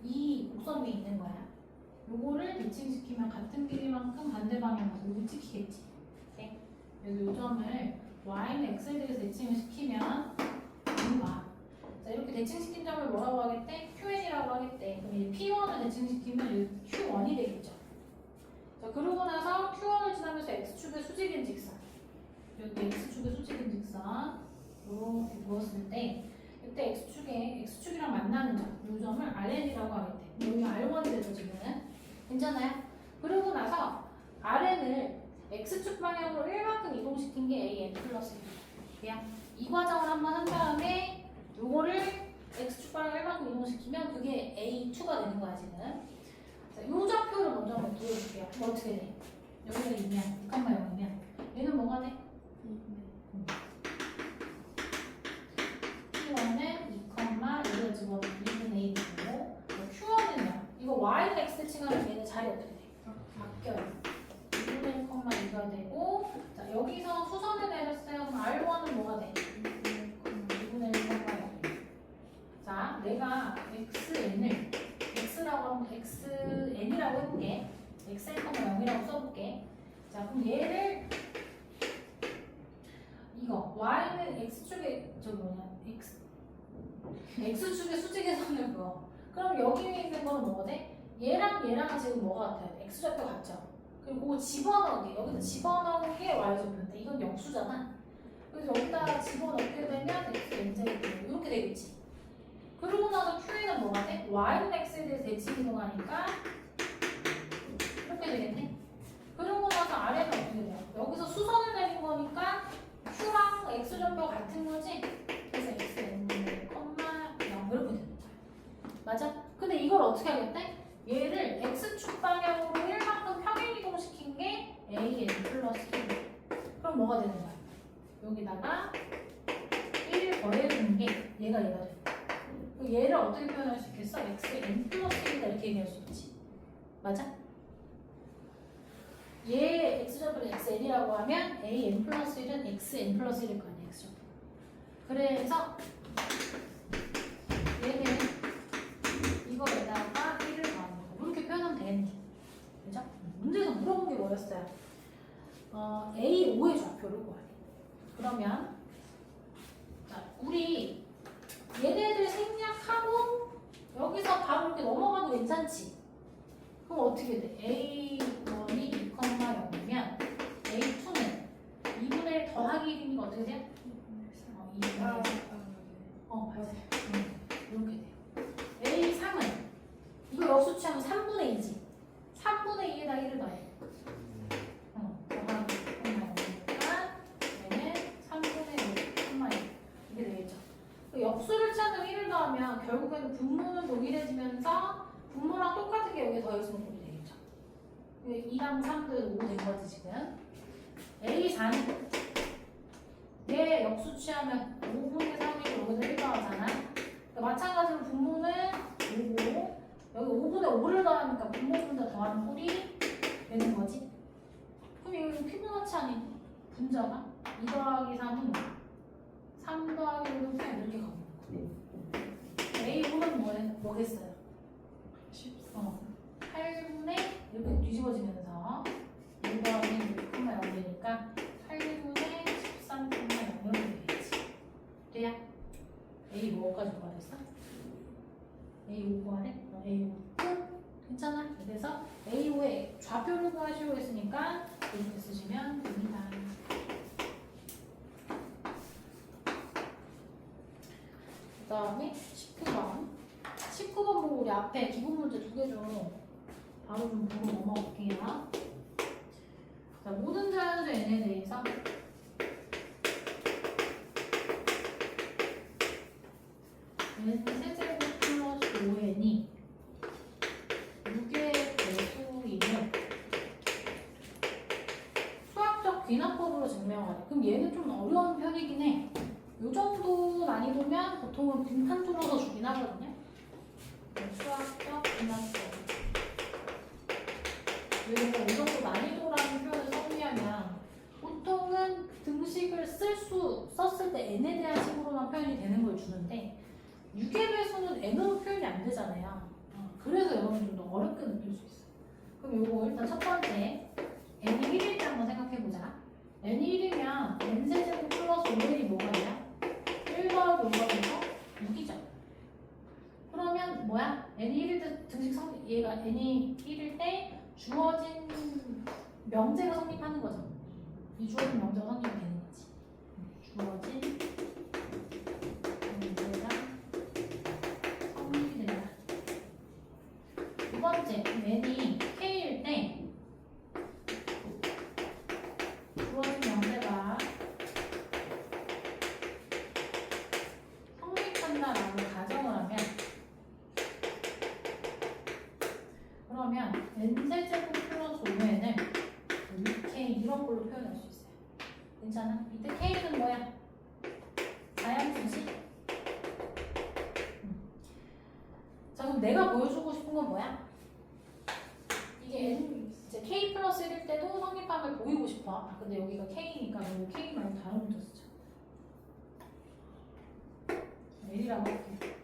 이 곡선 위에 있는 거야. 요거를 대칭시키면 같은 길이만큼 반대 방향으로 여기 찍히겠지. 네? 여기 요점을 Y는 X에 대해서 대칭을 시키면 여기 와. 자, 이렇게 대칭시킨 점을 뭐라고 하겠대? QN이라고 하겠대. 그럼 이제 P1을 대칭시키면 여기 Q1이 되겠죠. 자, 그러고 나서 Q1을 지나면서 X축의 수직인 직선. 여기 X축의 수직인 직선. 이렇게 그었을 때, 이때 X축이랑 만나는 점, 이 점을 RN이라고 하겠대. 여기 R1이 되죠, 지금은. 괜찮아요? 그러고 나서 RN을 X축 방향으로 1만큼 이동시킨 게 AN 플러스 1이에요. 그냥 이 과정을 한번 한 다음에 요거를 X축 방향 1만큼 이동시키면 그게 A2가 되는 거야, 지금. 자, 요 좌표를 먼저 한번 그려볼게요. 그럼 어떻게 돼? 여기가 2면, 2,0이면 얘는 뭐가 돼? Q1은 2, 여기를 집어넣으면 2분의 1이고 Q1은요? 이거 Y는 X 대칭하면 얘는 자리 어떻게 돼? 바뀌어요. 2분의 1,2가 되고 자, 여기서 수선을 내렸어요. 그럼 R1은 뭐가 돼? 2분의 1,0. 자, 내가 XN을 XN이라고 해볼게. XN,0이라고 써볼게. 자, 그럼 얘를 이거 Y는 X축의 X축의 수직의 선을 그어. 그럼 여기 위에 있는 거는 뭐가 돼? 얘랑 지금 뭐가 같아요? X좌표 같죠? 그리고 그거 집어넣은 게 여기다 집어넣은 게 Y좌표인데 이건 역수잖아. 그래서 여기다 집어넣게 되면 XN제곱 이렇게 되겠지. 그러고 나서 Q에는 뭐가 돼? Y는 X에 대해서 대칭 이동하니까 이렇게 되겠네. 그러고 나서 R에는 어떻게 돼요? 여기서 수선을 내린 거니까 Q랑 X좌표 같은 거지? 그래서 XN분의 0 이렇게 되는 거야. 맞아? 근데 이걸 어떻게 하겠대? 얘를 X축 방향으로 1만큼 평행 이동시킨 게 AN 플러스 1. 그럼 뭐가 되는 거야? 여기다가 1을 더해주는 게 얘가 돼. 얘를 어떻게 표현할 수 있겠어? XN 플러스 1이다 이렇게 얘기할 수 있지. 맞아? 얘 X좌표를 XN이라고 하면 AN 플러스 1은 XN 플러스 1일 거 아니야, X좌표. 그래서 얘는 이거에다가 1을 더하는 거. 이렇게 표현하면 되겠네. 그죠? 문제에서 물어본 게 뭐였어요? A5의 좌표를 구하래. 그러면 자, 우리 얘네들 생략하고 여기서 바로 이렇게 넘어가도 괜찮지? 그럼 어떻게 돼? A1이 2,0이면 A2는 2분의 1 더하기 1이니까 어떻게 돼요? 2분의 1. 봐요. 이렇게 돼요. A3은 이거 역수 취하면 3분의 2지. 3분의 2에다 1을 더해. 더하기 2,0이니까 얘는 3분의 1 이게 되겠죠. 역수를 취하면 1을 더하면 결국에는 분모는 동일해지면서 분모랑 똑같은 게 여기에 더해지는 꼴이 되겠죠. 2랑 3도 5 된 거지 지금. A4는 얘 역수 취하면 5분의 3이고 여기서 1 더하잖아. 마찬가지로 분모는 5고 여기 5분의 5를 더하니까 분모분자 더하는 꼴이 되는 거지. 그럼 이거 피보나치 아니고 분자가 2 더하기 3은 3 더하기 1은 그냥 이렇게 가는 거야. A5는 뭐겠어요? 8분의 이렇게 뒤집어지면서 1 더하기 6,0 되니까 8분의 13,0 이렇게 되겠지. 돼야? A 뭐까지 구하랬어? A5 구하래? A5 괜찮아? 그래서 A5의 좌표를 구하시고 했으니까 이렇게 쓰시면 됩니다. 그 다음에 19번 19번 보고 우리 앞에 기본 문제 2개 좀 바로 좀 보고 넘어갈게요. 자, 모든 자연수 n에 대해서 n 세제곱 플러스 5n이 6의 배수이면 수학적 귀납법으로 증명하래. 그럼 얘는 좀 어려운 편이긴 해. 요 정도 난이도면 보통은 빈칸 뚫어서 주긴 하거든요. 수학적 귀납법. 여기서 이 정도 난이도라는 표현을 정리하면 보통은 등식을 썼을 때 n에 대한 식으로만 표현이 되는 걸 주는데 6의 배수는 n으로 표현이 안 되잖아요. 그래서 여러분이 좀 더 어렵게 느낄 수 있어요. 그럼 요거 일단 첫 번째 n이 1일 때 한번 생각해보자. n이 1이면 n세제곱 플러스 5n이 뭐가 돼요? 1 더하기 5가 돼서 6이죠. 그러면 뭐야? n이 1일 때 얘가 n이 1일 때 주어진 명제가 성립하는 거죠. 이 주어진 명제가 성립이 되는 거지. 주어진 명제가 성립이 된다. 두 번째, n이 k일 때 주어진 명제가 성립한다라고 가정을 하면 그러면 n세제곱 플러스 5n을 6k 이런 걸로 표현할 수 있어요. 괜찮아? 이때 k는 뭐야? 자연수지? 자, 그럼 내가 보여주고 싶은 건 뭐야? 이게 n, 이제 k 플러스 1일 때도 성립함을 보이고 싶어. 근데 여기가 k니까 뭐 k 말고 다른 문자 쓰자. l이라고 할게.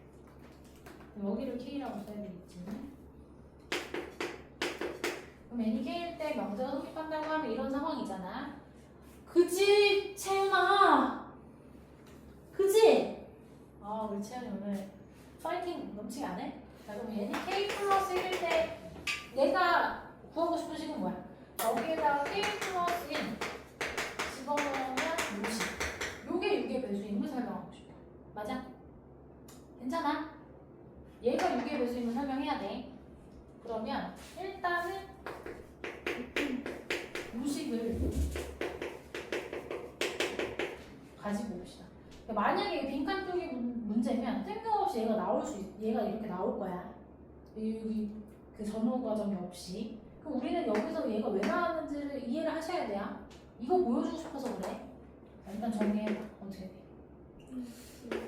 여기를 k라고 써야 되겠지. 그럼 n이 k일 때 명제가 성립한다고 하면 이런 상황이잖아. 그지, 채윤아? 그지? 우리 채윤이 오늘 파이팅 넘치게 안 해? 자, 그럼 n이 k 플러스 1일 때 내가 구하고 싶은 식은 뭐야? 여기에다가 k 플러스 1 집어넣으면 60. 요게 6의 배수임을 설명하고 싶어. 맞아? 괜찮아? 얘가 6의 배수임을 설명해야 돼. 그러면 일단은 무식을 가지고 봅시다. 만약에 빈칸 뚫기 문제면 뜬금없이 얘가 이렇게 나올 거야. 여기 그 전후 과정이 없이. 그럼 우리는 여기서 얘가 왜 나왔는지를 이해를 하셔야 돼요. 이거 보여주고 싶어서 그래. 일단 정리해봐. 어떻게 돼?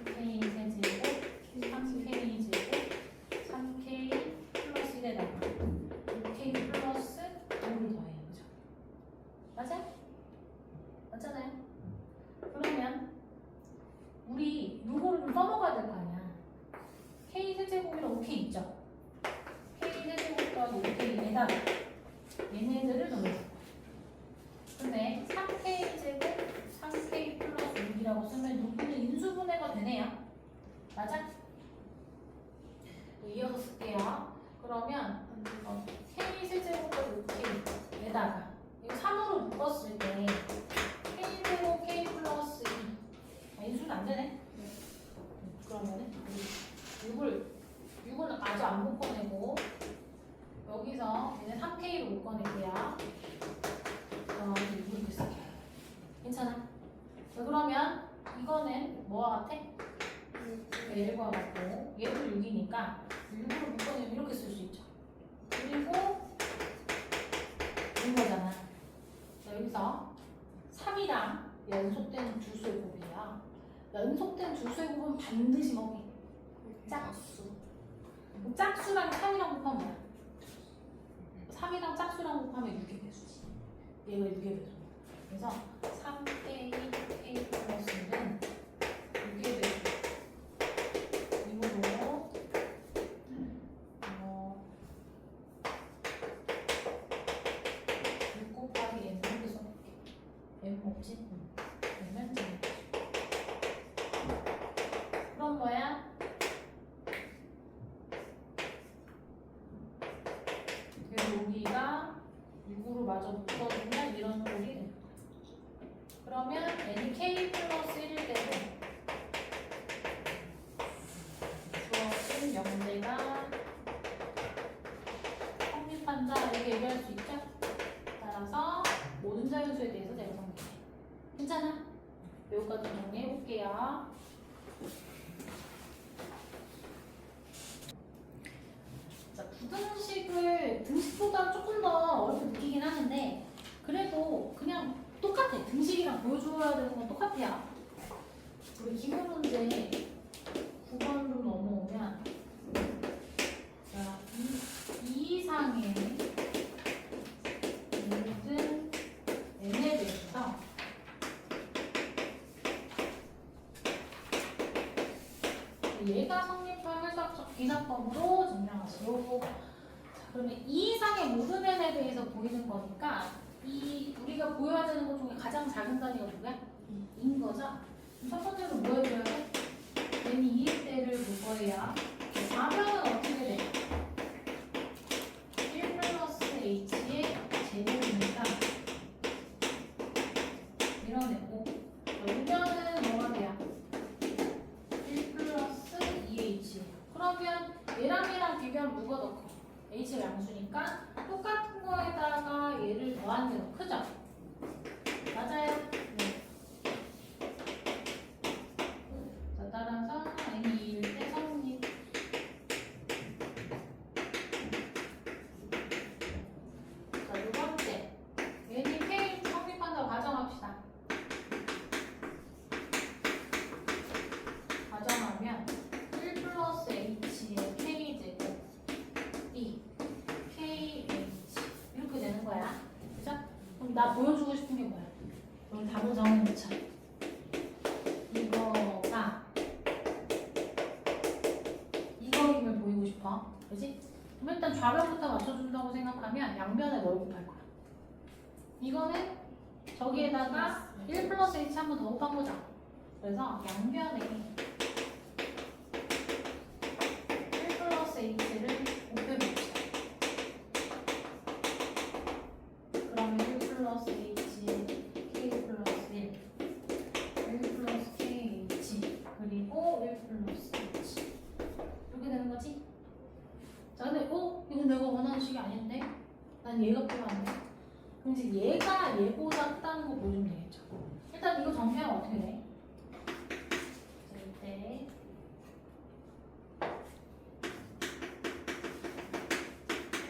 k 세제곱 3k 제곱 3k 플러스 1에다가 6k 플러스 5를 더해요. 그죠? 맞아? 맞잖아요? 그러면 우리 요거를 좀 써먹어야 될 거 아니야. k 세제곱이랑 5k 있죠? k 세제곱 더하기 5k에다가 얘네들을 넣어줄 거야. 근데 3k 제곱 3k 플러스 6이라고 쓰면 여기는 인수분해가 되네요. 맞아? 이어서 쓸게요. 그러면 k 세제곱 더하기 5k에다가 이거 3으로 묶었을 때 k 제곱 k 플러스 2 인수는 안 되네. 그러면은 6을 아주 안 묶어내고 여기서 얘는 3k로 묶어낼게요. 이렇게 쓸게요. 괜찮아? 자, 그러면 이거는 뭐와 같아? 1과 같고 얘도 6이니까 6으로 묶어내면 이렇게 쓸 수 있죠. 그리고 이거잖아. 자, 여기서 3이랑 연속된 두 수의 곱이에요. 연속된 두 수의 곱은 반드시 뭐게? 짝수. 그럼 짝수랑 3이랑 곱하면 뭐야? 3이랑 짝수랑 곱하면 6의 배수지. 얘가 6의 배수. 그래서 3k k 플러스는 6의 배수. 이거로 6 곱하기 n 이렇게 써볼게. n 없지? 그러면 그럼 뭐야? 여기가 6으로 마저 묶어주면 이런 꼴이 되는 거야. 그러면 n이 k 플러스 1일 때는 주어진 명제가 성립한다 이렇게 얘기할 수 있죠? 따라서 모든 자연수에 대해서 제가 성립해. 괜찮아? 여기까지 정리해볼게요. X보다 조금 더 어렵게 느끼긴 하는데 그래도 그냥 똑같아. 등식이랑 보여줘야 되는 건 똑같아요. 우리 기본 문제 9번으로 넘어오면 자, 이 이상의 모든 n에 대해서 얘가 성립한 해석적 기사법으로 증명하시오. 자, 그러면 이 이상의 모든 n에 대해서 보이는 거니까 이 우리가 보여야 되는 것 중에 가장 작은 단위가 뭐야? 인 거죠? 첫 번째로 뭐 해줘야 돼? n이 2일 때를 볼 거예요. 4변은 어떻게 돼? 1 플러스 h의 제곱이니까 밀어내고 5변은 뭐가 돼요? 1 플러스 2h. 그러면 얘랑 비교하면 누가 더 커? h가 양수니까 똑같은 거에다가 얘를 더하는 게 더 크죠? 맞아요? 네. 자, 따라서 n이 2일 때 성립. 자, 두 번째. n이 k 성립한다고 가정합시다. 가정하면 1 플러스 h의 k제곱 b kh 이렇게 되는 거야. 그죠? 그럼 나 보여주고 싶은 게 뭐야? 우리 답을 정해놓자. 이거가 이거임을 보이고 싶어. 그지? 그럼 일단 좌변부터 맞춰준다고 생각하면 양변에 뭘 곱할 거야? 이거는 저기에다가 1 플러스 h 한 번 더 곱한 거죠. 그래서 양변에 1 플러스 h를 곱해봅시다. 그러면 1 플러스 h k 플러스 1 플러스 kh 그리고 1 플러스 h 이렇게 되는 거지? 자 근데 이건 내가 원하는 식이 아닌데? 난 얘가 필요한데? 그럼 이제 얘가 얘보다 크다는 거 보여주면 되겠죠? 일단 이거 정리하면 어떻게 돼? 자 이때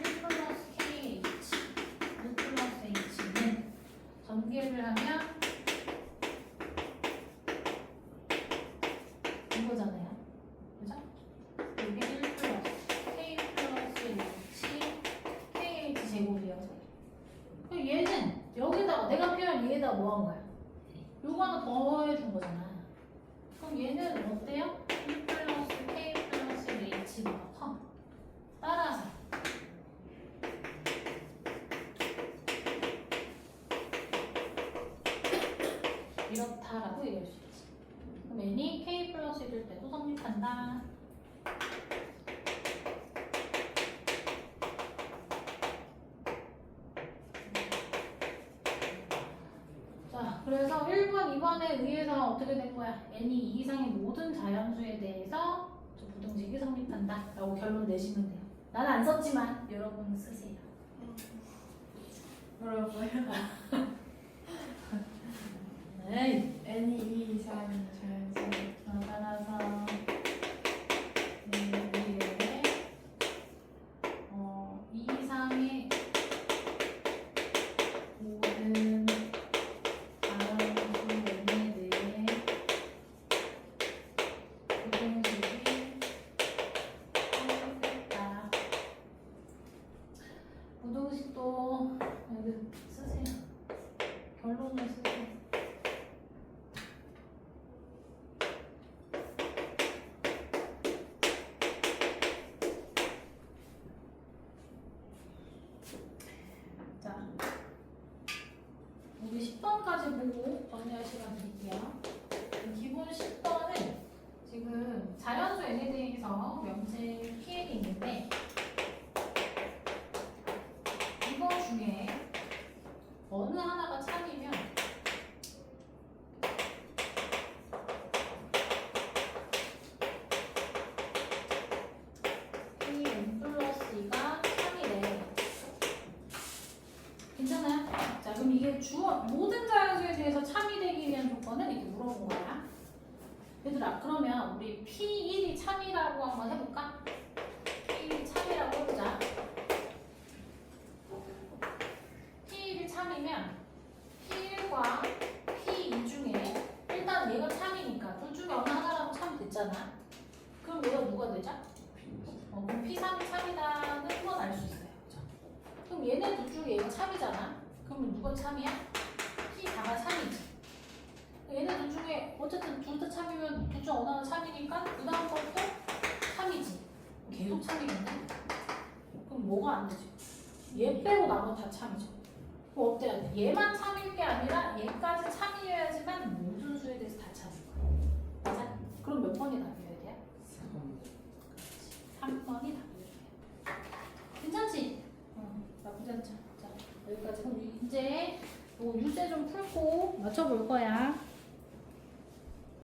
1 플러스 kh 2 플러스 h는 전개를 하면 이거잖아요. 그죠? 이게 1 플러스 k 플러스 h kh 제곱이어서 그럼 얘는 여기다가 내가 필요한 얘에다 뭐 한 거야? 요거 하나 더해준 거잖아. 그럼 얘는 어때요? 1 플러스 k 플러스 h보다 커. 따라서 이렇다라고 얘기할 수 있지. 그럼 n이 k 플러스 1일 때도 성립한다. 자, 그래서 1번, 2번에 의해서 어떻게 된 거야? n이 2 이상의 모든 자연수에 대해서 저 부등식이 성립한다. 라고 결론 내시면 돼요. 난 안 썼지만 여러분은 쓰세요. 뭐라고요? 에이. n이 2 이상인 자연수. 따라서 이 이상의 모든 자연수 n에 대해 부등식이 성립했다. 부등식도 여기 쓰세요. 결론을 쓰세요. 자, 우리 10번까지 보고 정리할 시간 드릴게요. 기본 10번은 지금 자연수 n에 대해서 명제 PN이 있는데 이거 중에 어느 하나가 참이면 이 n 플러스 2가 참이래. 괜찮아요? 자, 그럼 이게 모든 자연수에 대해서 참이 되기 위한 조건은 이렇게 물어본 거야. 얘들아, 그러면 우리 P1이 참이라고 한번 해볼까? P1이 참이라고 해보자. 무조건 참이야? P4가 참이지. 얘네 둘 중에 어쨌든 둘 다 참이면 둘 중 어느 하나 참이니까 그 다음 것도 참이지. 계속 참이겠네? 그럼 뭐가 안 되지? 얘 빼고 나머지 다 참이죠. 그럼 어때야 돼? 얘만 참일 게 아니라 얘까지 참이어야지만 모든 수에 대해서 다 참일 거야. 맞아? 그럼 몇 번이 답이어야 돼? 3번이 답이어야 돼. 괜찮지? 나쁘지 않죠. 자, 여기까지. 그럼 이제 요 유제 좀 풀고 맞춰볼 거야.